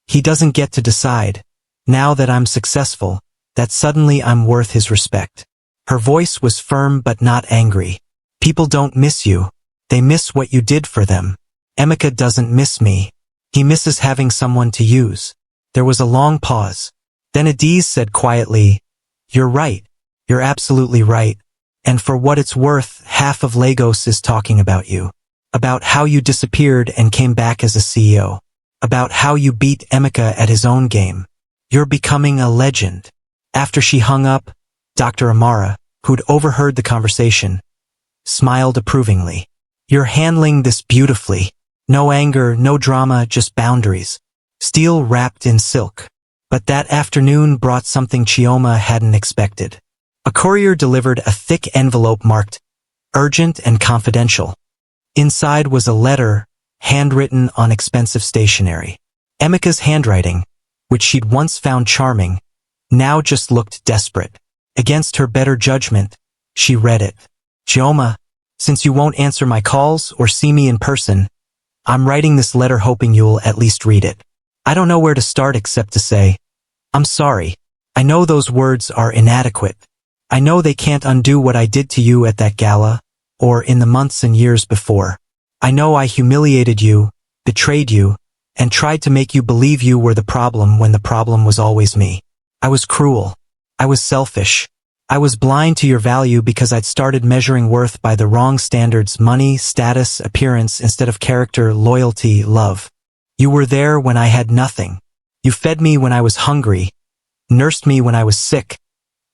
He doesn't get to decide, now that I'm successful, that suddenly I'm worth his respect." Her voice was firm but not angry. "People don't miss you. They miss what you did for them. Emeka doesn't miss me. He misses having someone to use." There was a long pause. Then Adiz said quietly, "You're right. You're absolutely right. And for what it's worth, half of Lagos is talking about you. About how you disappeared and came back as a CEO. About how you beat Emeka at his own game. You're becoming a legend." After she hung up, Dr. Amara, who'd overheard the conversation, smiled approvingly. "You're handling this beautifully. No anger, no drama, just boundaries. Steel wrapped in silk." But that afternoon brought something Chioma hadn't expected. A courier delivered a thick envelope marked "Urgent and Confidential." Inside was a letter, handwritten on expensive stationery. Emeka's handwriting, which she'd once found charming, now just looked desperate. Against her better judgment, she read it. "Chioma, since you won't answer my calls or see me in person, I'm writing this letter hoping you'll at least read it. I don't know where to start except to say, I'm sorry. I know those words are inadequate. I know they can't undo what I did to you at that gala, or in the months and years before. I know I humiliated you, betrayed you, and tried to make you believe you were the problem when the problem was always me. I was cruel. I was selfish. I was blind to your value because I'd started measuring worth by the wrong standards: money, status, appearance, instead of character, loyalty, love. You were there when I had nothing. You fed me when I was hungry, nursed me when I was sick,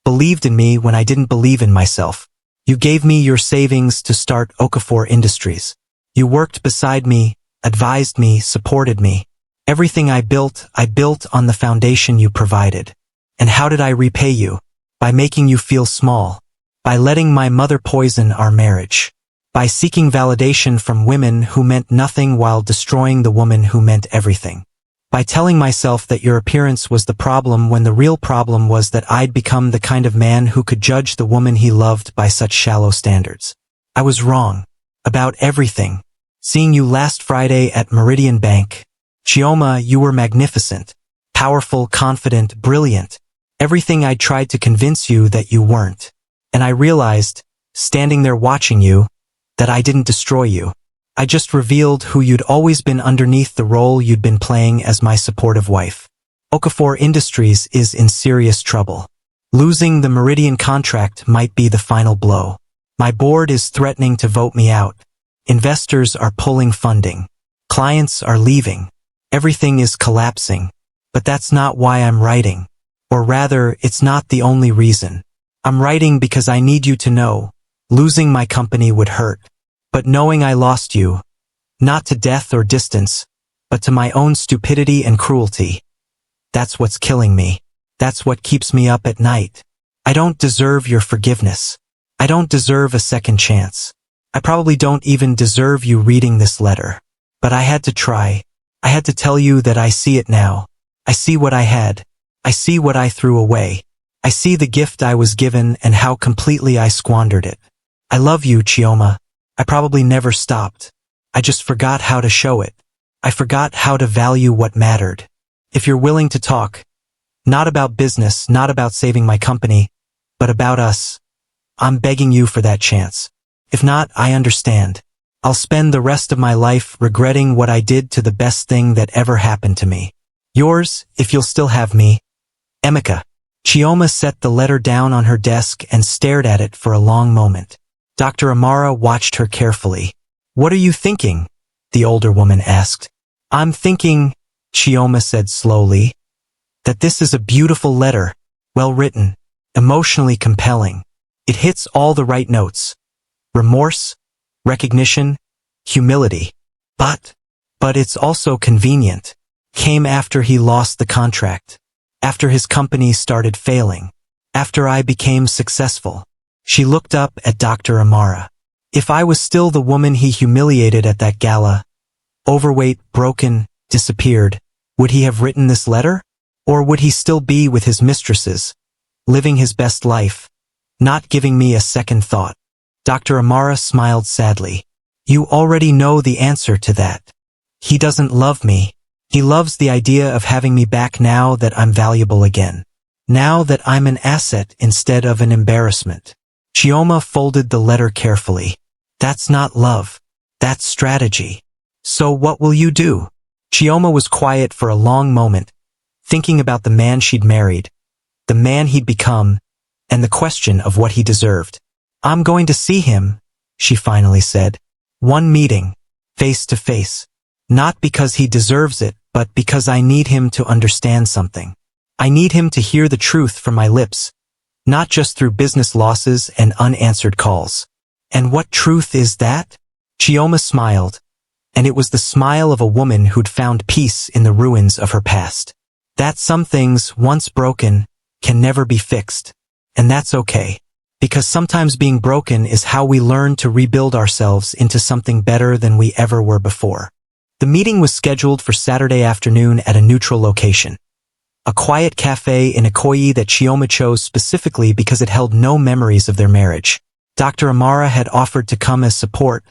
believed in me when I didn't believe in myself. You gave me your savings to start Okafor Industries. You worked beside me, advised me, supported me. Everything I built on the foundation you provided. And how did I repay you? By making you feel small. By letting my mother poison our marriage. By seeking validation from women who meant nothing while destroying the woman who meant everything. By telling myself that your appearance was the problem when the real problem was that I'd become the kind of man who could judge the woman he loved by such shallow standards. I was wrong. About everything. Seeing you last Friday at Meridian Bank. Chioma, you were magnificent. Powerful, confident, brilliant. Everything I tried to convince you that you weren't. And I realized, standing there watching you, that I didn't destroy you. I just revealed who you'd always been underneath the role you'd been playing as my supportive wife. Okafor Industries is in serious trouble. Losing the Meridian contract might be the final blow. My board is threatening to vote me out. Investors are pulling funding. Clients are leaving. Everything is collapsing. But that's not why I'm writing. Or rather, it's not the only reason. I'm writing because I need you to know, losing my company would hurt. But knowing I lost you, not to death or distance, but to my own stupidity and cruelty, that's what's killing me. That's what keeps me up at night. I don't deserve your forgiveness. I don't deserve a second chance. I probably don't even deserve you reading this letter. But I had to try. I had to tell you that I see it now. I see what I had. I see what I threw away. I see the gift I was given and how completely I squandered it. I love you, Chioma. I probably never stopped. I just forgot how to show it. I forgot how to value what mattered. If you're willing to talk, Not about business, not about saving my company, but about us. I'm begging you for that chance. If not, I understand. I'll spend the rest of my life regretting what I did to the best thing that ever happened to me. Yours, if you'll still have me, Emika. Chioma set the letter down on her desk and stared at it for a long moment. Dr. Amara watched her carefully. What are you thinking? The older woman asked. I'm thinking, Chioma said slowly, that this is a beautiful letter, well written, emotionally compelling. It hits all the right notes. Remorse, recognition, humility. But it's also convenient. Came after he lost the contract. After his company started failing. After I became successful. She looked up at Dr. Amara. If I was still the woman he humiliated at that gala, overweight, broken, disappeared, would he have written this letter? Or would he still be with his mistresses, living his best life, not giving me a second thought? Dr. Amara smiled sadly. You already know the answer to that. He doesn't love me. He loves the idea of having me back now that I'm valuable again. Now that I'm an asset instead of an embarrassment. Chioma folded the letter carefully. That's not love. That's strategy. So what will you do? Chioma was quiet for a long moment, thinking about the man she'd married, the man he'd become, and the question of what he deserved. I'm going to see him, she finally said. One meeting, face to face. Not because he deserves it, but because I need him to understand something. I need him to hear the truth from my lips, not just through business losses and unanswered calls. And what truth is that? Chioma smiled, and it was the smile of a woman who'd found peace in the ruins of her past. That some things, once broken, can never be fixed. And that's okay. Because sometimes being broken is how we learn to rebuild ourselves into something better than we ever were before. The meeting was scheduled for Saturday afternoon at a neutral location. A quiet cafe in Ikoyi that Chioma chose specifically because it held no memories of their marriage. Dr. Amara had offered to come as support,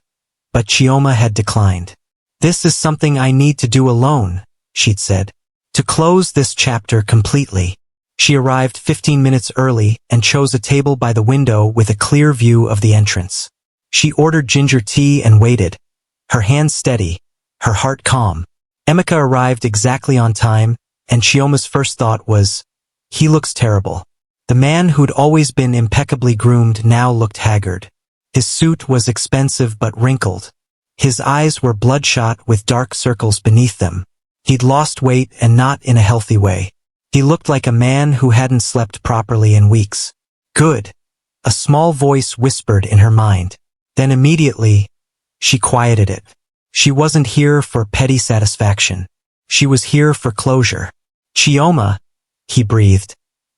but Chioma had declined. This is something I need to do alone, she'd said. To close this chapter completely. She arrived 15 minutes early and chose a table by the window with a clear view of the entrance. She ordered ginger tea and waited, her hands steady, her heart calm. Emika arrived exactly on time, and Chioma's first thought was, he looks terrible. The man who'd always been impeccably groomed now looked haggard. His suit was expensive but wrinkled. His eyes were bloodshot with dark circles beneath them. He'd lost weight and not in a healthy way. He looked like a man who hadn't slept properly in weeks. Good. A small voice whispered in her mind. Then immediately, she quieted it. She wasn't here for petty satisfaction. She was here for closure. Chioma, he breathed,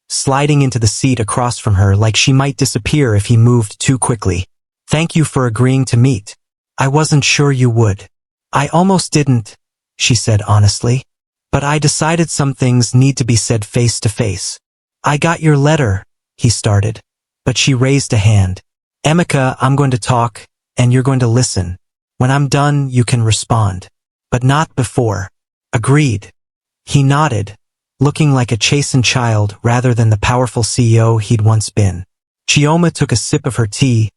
sliding into the seat across from her like she might disappear if he moved too quickly. Thank you for agreeing to meet. I wasn't sure you would. I almost didn't, she said honestly. But I decided some things need to be said face to face. I got your letter, he started. But she raised a hand. Emika, I'm going to talk, and you're going to listen. When I'm done, you can respond. But not before. Agreed. He nodded, looking like a chastened child rather than the powerful CEO he'd once been. Chioma took a sip of her tea,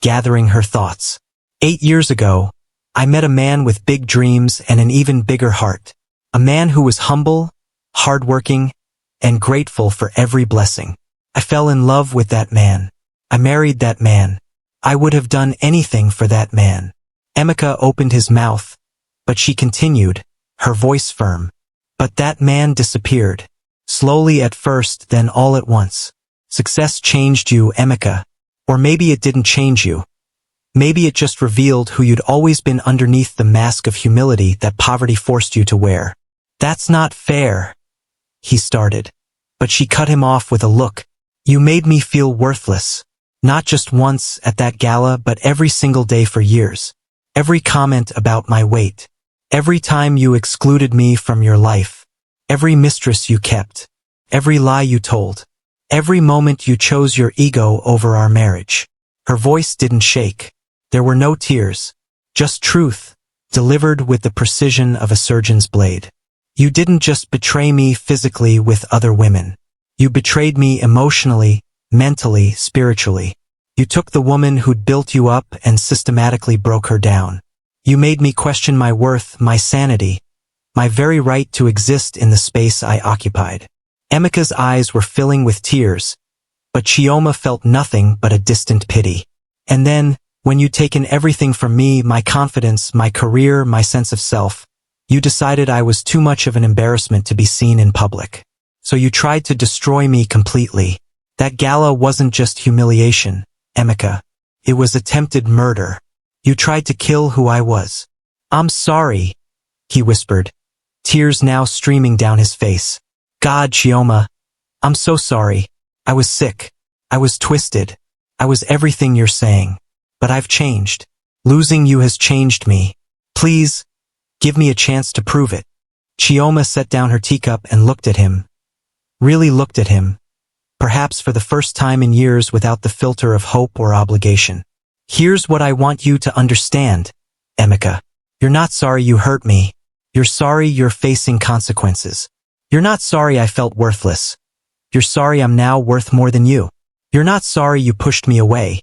gathering her thoughts. 8 years ago, I met a man with big dreams and an even bigger heart. A man who was humble, hardworking, and grateful for every blessing. I fell in love with that man. I married that man. I would have done anything for that man. Emika opened his mouth, but she continued, her voice firm. But that man disappeared. Slowly at first, then all at once. Success changed you, Emika. Or maybe it didn't change you. Maybe it just revealed who you'd always been underneath the mask of humility that poverty forced you to wear. That's not fair, he started. But she cut him off with a look. You made me feel worthless. Not just once at that gala, but every single day for years. Every comment about my weight. Every time you excluded me from your life. Every mistress you kept. Every lie you told. Every moment you chose your ego over our marriage. Her voice didn't shake. There were no tears. Just truth, delivered with the precision of a surgeon's blade. You didn't just betray me physically with other women. You betrayed me emotionally, mentally, spiritually. You took the woman who'd built you up and systematically broke her down. You made me question my worth, my sanity, my very right to exist in the space I occupied. Emika's eyes were filling with tears, but Chioma felt nothing but a distant pity. And then, when you'd taken everything from me, my confidence, my career, my sense of self, you decided I was too much of an embarrassment to be seen in public. So you tried to destroy me completely. That gala wasn't just humiliation, Emika. It was attempted murder. You tried to kill who I was. I'm sorry, he whispered, tears now streaming down his face. God, Chioma, I'm so sorry. I was sick. I was twisted. I was everything you're saying. But I've changed. Losing you has changed me. Please, give me a chance to prove it. Chioma set down her teacup and looked at him. Really looked at him. Perhaps for the first time in years without the filter of hope or obligation. Here's what I want you to understand, Emika. You're not sorry you hurt me. You're sorry you're facing consequences. You're not sorry I felt worthless. You're sorry I'm now worth more than you. You're not sorry you pushed me away.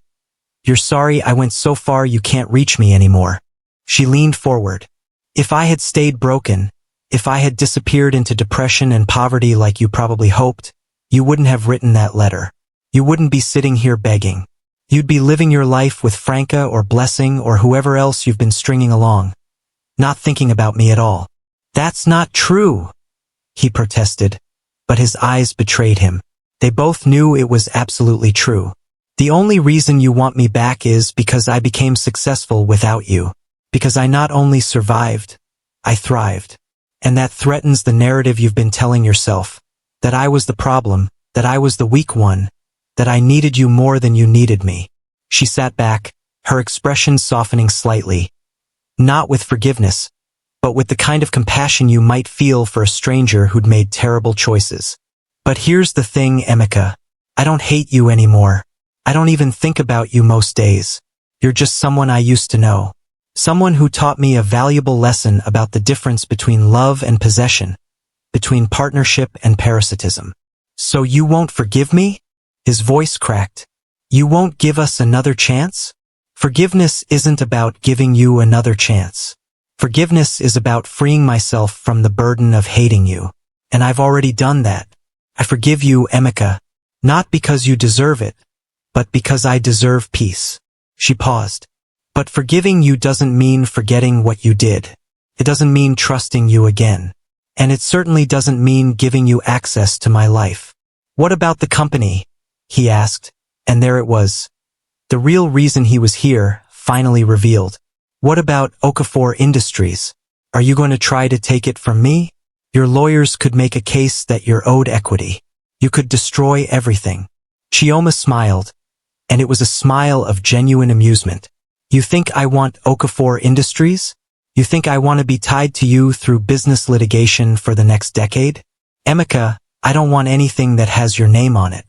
You're sorry I went so far you can't reach me anymore. She leaned forward. If I had stayed broken, if I had disappeared into depression and poverty like you probably hoped, you wouldn't have written that letter. You wouldn't be sitting here begging. You'd be living your life with Franca or Blessing or whoever else you've been stringing along. Not thinking about me at all. That's not true, he protested, but his eyes betrayed him. They both knew it was absolutely true. The only reason you want me back is because I became successful without you. Because I not only survived, I thrived. And that threatens the narrative you've been telling yourself. That I was the problem, that I was the weak one, that I needed you more than you needed me. She sat back, her expression softening slightly. Not with forgiveness, but with the kind of compassion you might feel for a stranger who'd made terrible choices. But here's the thing, Emika. I don't hate you anymore. I don't even think about you most days. You're just someone I used to know. Someone who taught me a valuable lesson about the difference between love and possession, between partnership and parasitism. So you won't forgive me? His voice cracked. You won't give us another chance? Forgiveness isn't about giving you another chance. Forgiveness is about freeing myself from the burden of hating you. And I've already done that. I forgive you, Emika, not because you deserve it, but because I deserve peace. She paused. But forgiving you doesn't mean forgetting what you did. It doesn't mean trusting you again. And it certainly doesn't mean giving you access to my life. What about the company? He asked, and there it was. The real reason he was here, finally revealed. What about Okafor Industries? Are you going to try to take it from me? Your lawyers could make a case that you're owed equity. You could destroy everything. Chioma smiled, and it was a smile of genuine amusement. You think I want Okafor Industries? You think I want to be tied to you through business litigation for the next decade? Emika, I don't want anything that has your name on it.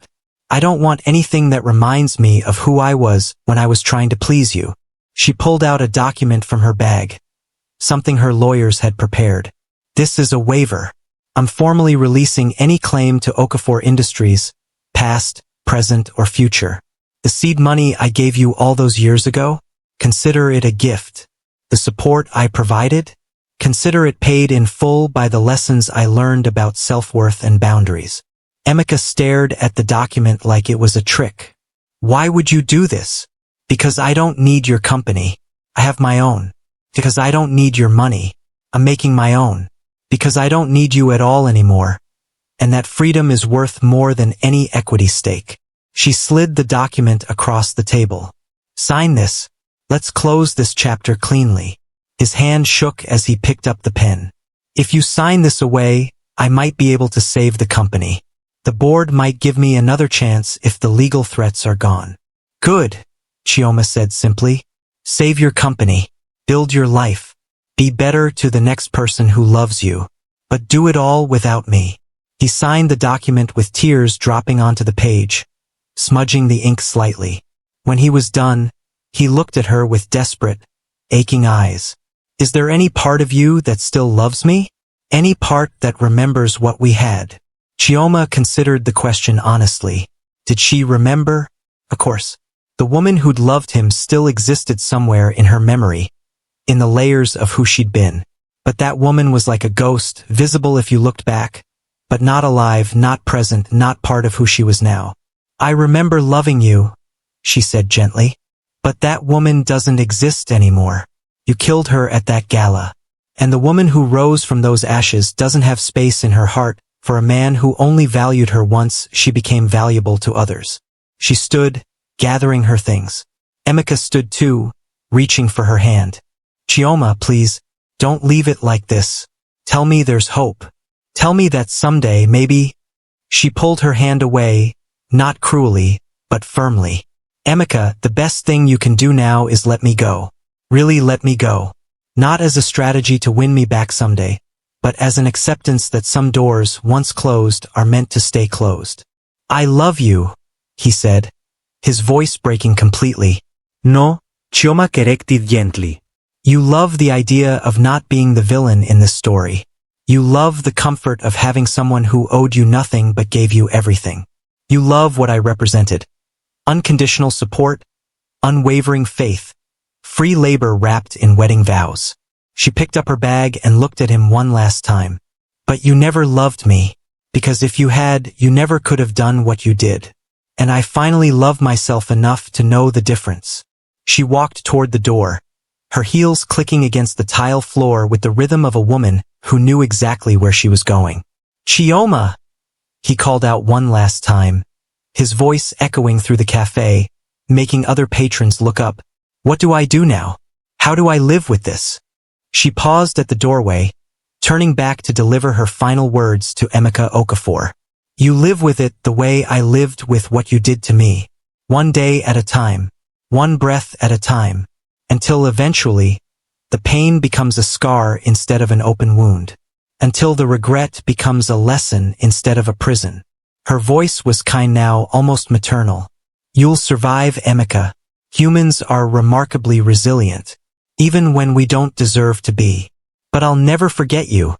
I don't want anything that reminds me of who I was when I was trying to please you. She pulled out a document from her bag. Something her lawyers had prepared. This is a waiver. I'm formally releasing any claim to Okafor Industries, past, present, or future. The seed money I gave you all those years ago? Consider it a gift. The support I provided? Consider it paid in full by the lessons I learned about self-worth and boundaries. Emika stared at the document like it was a trick. Why would you do this? Because I don't need your company. I have my own. Because I don't need your money. I'm making my own. Because I don't need you at all anymore. And that freedom is worth more than any equity stake. She slid the document across the table. Sign this. Let's close this chapter cleanly. His hand shook as he picked up the pen. If you sign this away, I might be able to save the company. The board might give me another chance if the legal threats are gone. Good, Chioma said simply. Save your company. Build your life. Be better to the next person who loves you. But do it all without me. He signed the document with tears dropping onto the page, smudging the ink slightly. When he was done, he looked at her with desperate, aching eyes. Is there any part of you that still loves me? Any part that remembers what we had. Chioma considered the question honestly. Did she remember? Of course. The woman who'd loved him still existed somewhere in her memory, in the layers of who she'd been. But that woman was like a ghost, visible if you looked back, but not alive, not present, not part of who she was now. I remember loving you, she said gently. But that woman doesn't exist anymore. You killed her at that gala. And the woman who rose from those ashes doesn't have space in her heart for a man who only valued her once she became valuable to others. She stood, gathering her things. Emeka stood too, reaching for her hand. Chioma, please, don't leave it like this. Tell me there's hope. Tell me that someday, maybe. She pulled her hand away, not cruelly, but firmly. Emeka, the best thing you can do now is let me go. Really let me go. Not as a strategy to win me back someday, but as an acceptance that some doors, once closed, are meant to stay closed. I love you, he said, his voice breaking completely. No, Chioma corrected gently. You love the idea of not being the villain in this story. You love the comfort of having someone who owed you nothing but gave you everything. You love what I represented. Unconditional support, unwavering faith, free labor wrapped in wedding vows. She picked up her bag and looked at him one last time. But you never loved me, because if you had, you never could have done what you did. And I finally love myself enough to know the difference. She walked toward the door, her heels clicking against the tile floor with the rhythm of a woman who knew exactly where she was going. Chioma! He called out one last time, his voice echoing through the cafe, making other patrons look up. What do I do now? How do I live with this? She paused at the doorway, turning back to deliver her final words to Emeka Okafor. You live with it the way I lived with what you did to me. One day at a time, one breath at a time, until eventually, the pain becomes a scar instead of an open wound. Until the regret becomes a lesson instead of a prison. Her voice was kind now, almost maternal. You'll survive, Emeka. Humans are remarkably resilient, even when we don't deserve to be. But I'll never forget you,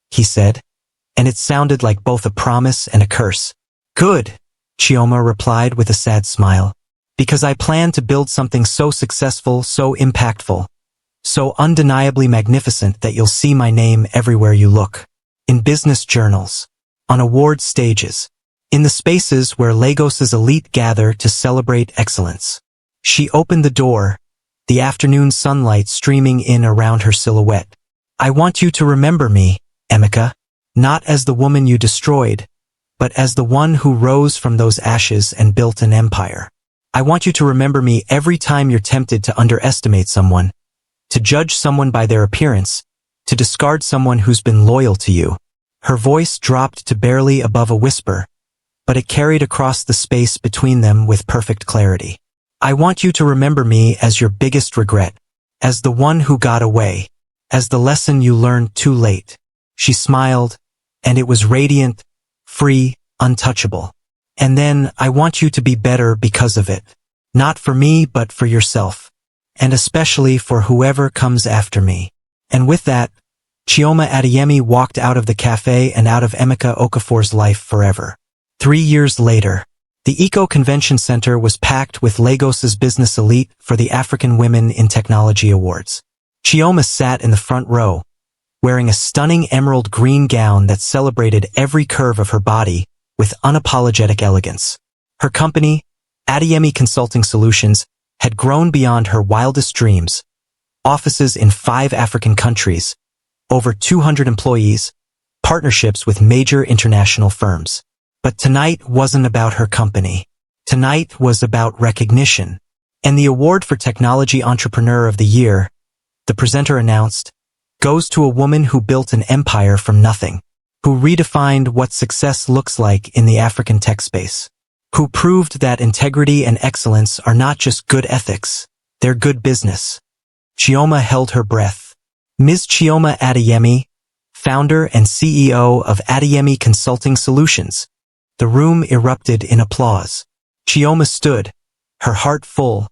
he said, and it sounded like both a promise and a curse. Good, Chioma replied with a sad smile, because I plan to build something so successful, so impactful, so undeniably magnificent that you'll see my name everywhere you look. In business journals, on award stages, in the spaces where Lagos's elite gather to celebrate excellence. She opened the door, the afternoon sunlight streaming in around her silhouette. I want you to remember me, Emeka, not as the woman you destroyed, but as the one who rose from those ashes and built an empire. I want you to remember me every time you're tempted to underestimate someone, to judge someone by their appearance, to discard someone who's been loyal to you. Her voice dropped to barely above a whisper, but it carried across the space between them with perfect clarity. I want you to remember me as your biggest regret, as the one who got away, as the lesson you learned too late. She smiled, and it was radiant, free, untouchable. And then, I want you to be better because of it. Not for me, but for yourself. And especially for whoever comes after me. And with that, Chioma Adeyemi walked out of the cafe and out of Emeka Okafor's life forever. 3 years later, the Eco Convention Center was packed with Lagos's business elite for the African Women in Technology Awards. Chioma sat in the front row, wearing a stunning emerald green gown that celebrated every curve of her body with unapologetic elegance. Her company, Adeyemi Consulting Solutions, had grown beyond her wildest dreams. Offices in 5 African countries, over 200 employees, partnerships with major international firms. But tonight wasn't about her company. Tonight was about recognition. And the award for Technology Entrepreneur of the Year, the presenter announced, goes to a woman who built an empire from nothing, who redefined what success looks like in the African tech space, who proved that integrity and excellence are not just good ethics, they're good business. Chioma held her breath. Ms. Chioma Adeyemi, founder and CEO of Adeyemi Consulting Solutions. The room erupted in applause. Chioma stood, her heart full,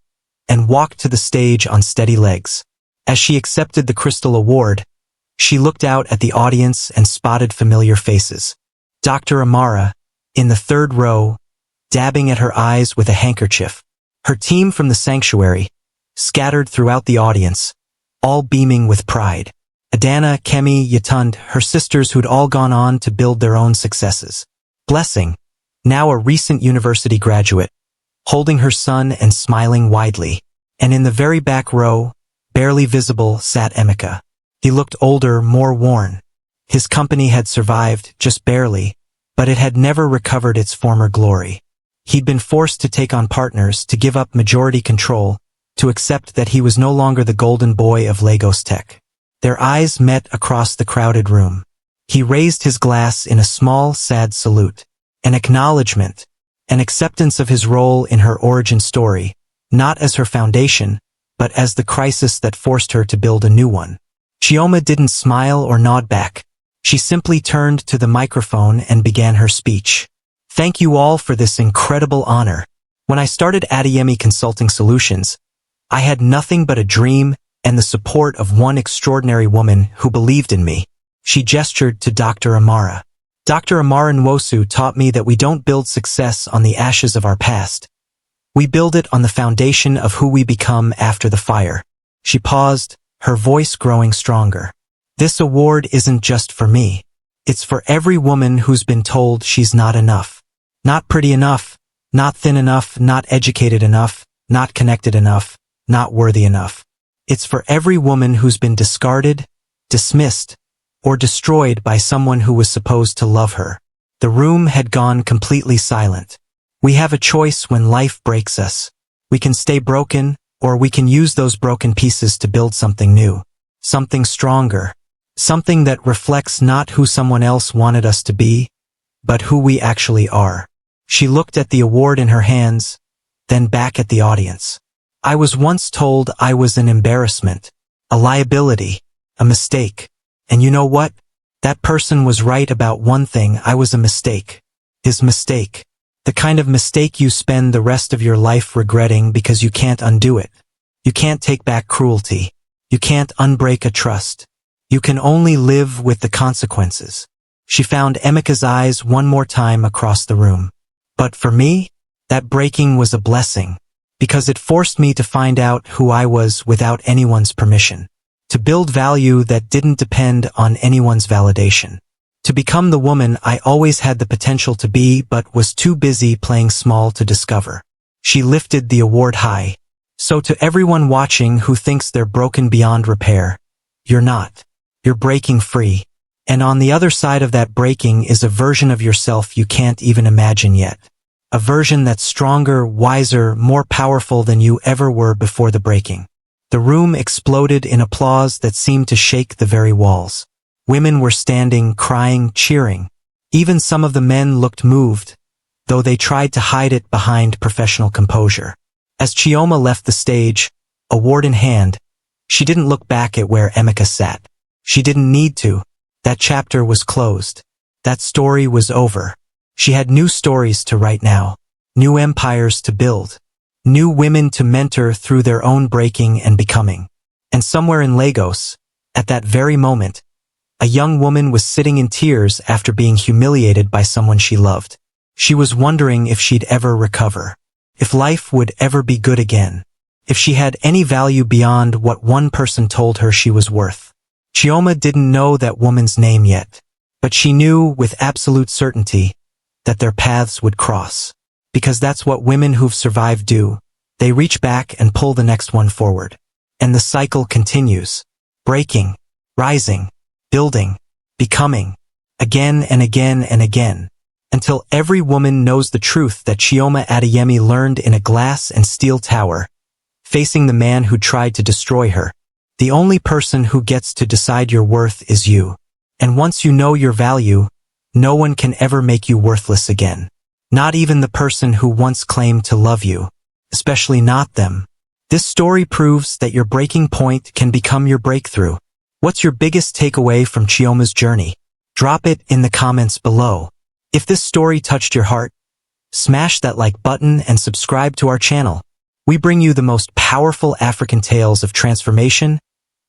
and walked to the stage on steady legs. As she accepted the Crystal Award, She looked out at the audience and spotted familiar faces. Dr. Amara, in the third row, dabbing at her eyes with a handkerchief. Her team from the sanctuary, scattered throughout the audience, all beaming with pride. Adana, Kemi, Yatund, her sisters who'd all gone on to build their own successes. Blessing, now a recent university graduate, holding her son and smiling widely. And in the very back row, barely visible, sat Emeka. He looked older, more worn. His company had survived, just barely, but it had never recovered its former glory. He'd been forced to take on partners, to give up majority control, to accept that he was no longer the golden boy of Lagos Tech. Their eyes met across the crowded room. He raised his glass in a small, sad salute. An acknowledgement, an acceptance of his role in her origin story, not as her foundation, but as the crisis that forced her to build a new one. Chioma didn't smile or nod back. She simply turned to the microphone and began her speech. Thank you all for this incredible honor. When I started Adeyemi Consulting Solutions, I had nothing but a dream and the support of one extraordinary woman who believed in me. She gestured to Dr. Amara. Dr. Amara Nwosu taught me that we don't build success on the ashes of our past. We build it on the foundation of who we become after the fire. She paused, her voice growing stronger. This award isn't just for me. It's for every woman who's been told she's not enough. Not pretty enough, not thin enough, not educated enough, not connected enough, not worthy enough. It's for every woman who's been discarded, dismissed, or destroyed by someone who was supposed to love her. The room had gone completely silent. We have a choice when life breaks us. We can stay broken, or we can use those broken pieces to build something new, something stronger, something that reflects not who someone else wanted us to be, but who we actually are. She looked at the award in her hands, then back at the audience. I was once told I was an embarrassment, a liability, a mistake. And you know what? That person was right about one thing. I was a mistake. His mistake. The kind of mistake you spend the rest of your life regretting because you can't undo it. You can't take back cruelty. You can't unbreak a trust. You can only live with the consequences. She found Emeka's eyes one more time across the room. But for me, that breaking was a blessing, because it forced me to find out who I was without anyone's permission. To build value that didn't depend on anyone's validation. To become the woman I always had the potential to be but was too busy playing small to discover. She lifted the award high. So to everyone watching who thinks they're broken beyond repair, you're not. You're breaking free. And on the other side of that breaking is a version of yourself you can't even imagine yet. A version that's stronger, wiser, more powerful than you ever were before the breaking. The room exploded in applause that seemed to shake the very walls. Women were standing, crying, cheering. Even some of the men looked moved, though they tried to hide it behind professional composure. As Chioma left the stage, award in hand, she didn't look back at where Emeka sat. She didn't need to. That chapter was closed. That story was over. She had new stories to write now, new empires to build. New women to mentor through their own breaking and becoming. And somewhere in Lagos, at that very moment, a young woman was sitting in tears after being humiliated by someone she loved. She was wondering if she'd ever recover. If life would ever be good again. If she had any value beyond what one person told her she was worth. Chioma didn't know that woman's name yet, but she knew with absolute certainty that their paths would cross. Because that's what women who've survived do. They reach back and pull the next one forward. And the cycle continues. Breaking, rising, building, becoming, again and again and again. Until every woman knows the truth that Chioma Adeyemi learned in a glass and steel tower, facing the man who tried to destroy her. The only person who gets to decide your worth is you. And once you know your value, no one can ever make you worthless again. Not even the person who once claimed to love you. Especially not them. This story proves that your breaking point can become your breakthrough. What's your biggest takeaway from Chioma's journey? Drop it in the comments below. If this story touched your heart, smash that like button and subscribe to our channel. We bring you the most powerful African tales of transformation,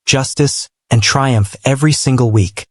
justice, and triumph every single week.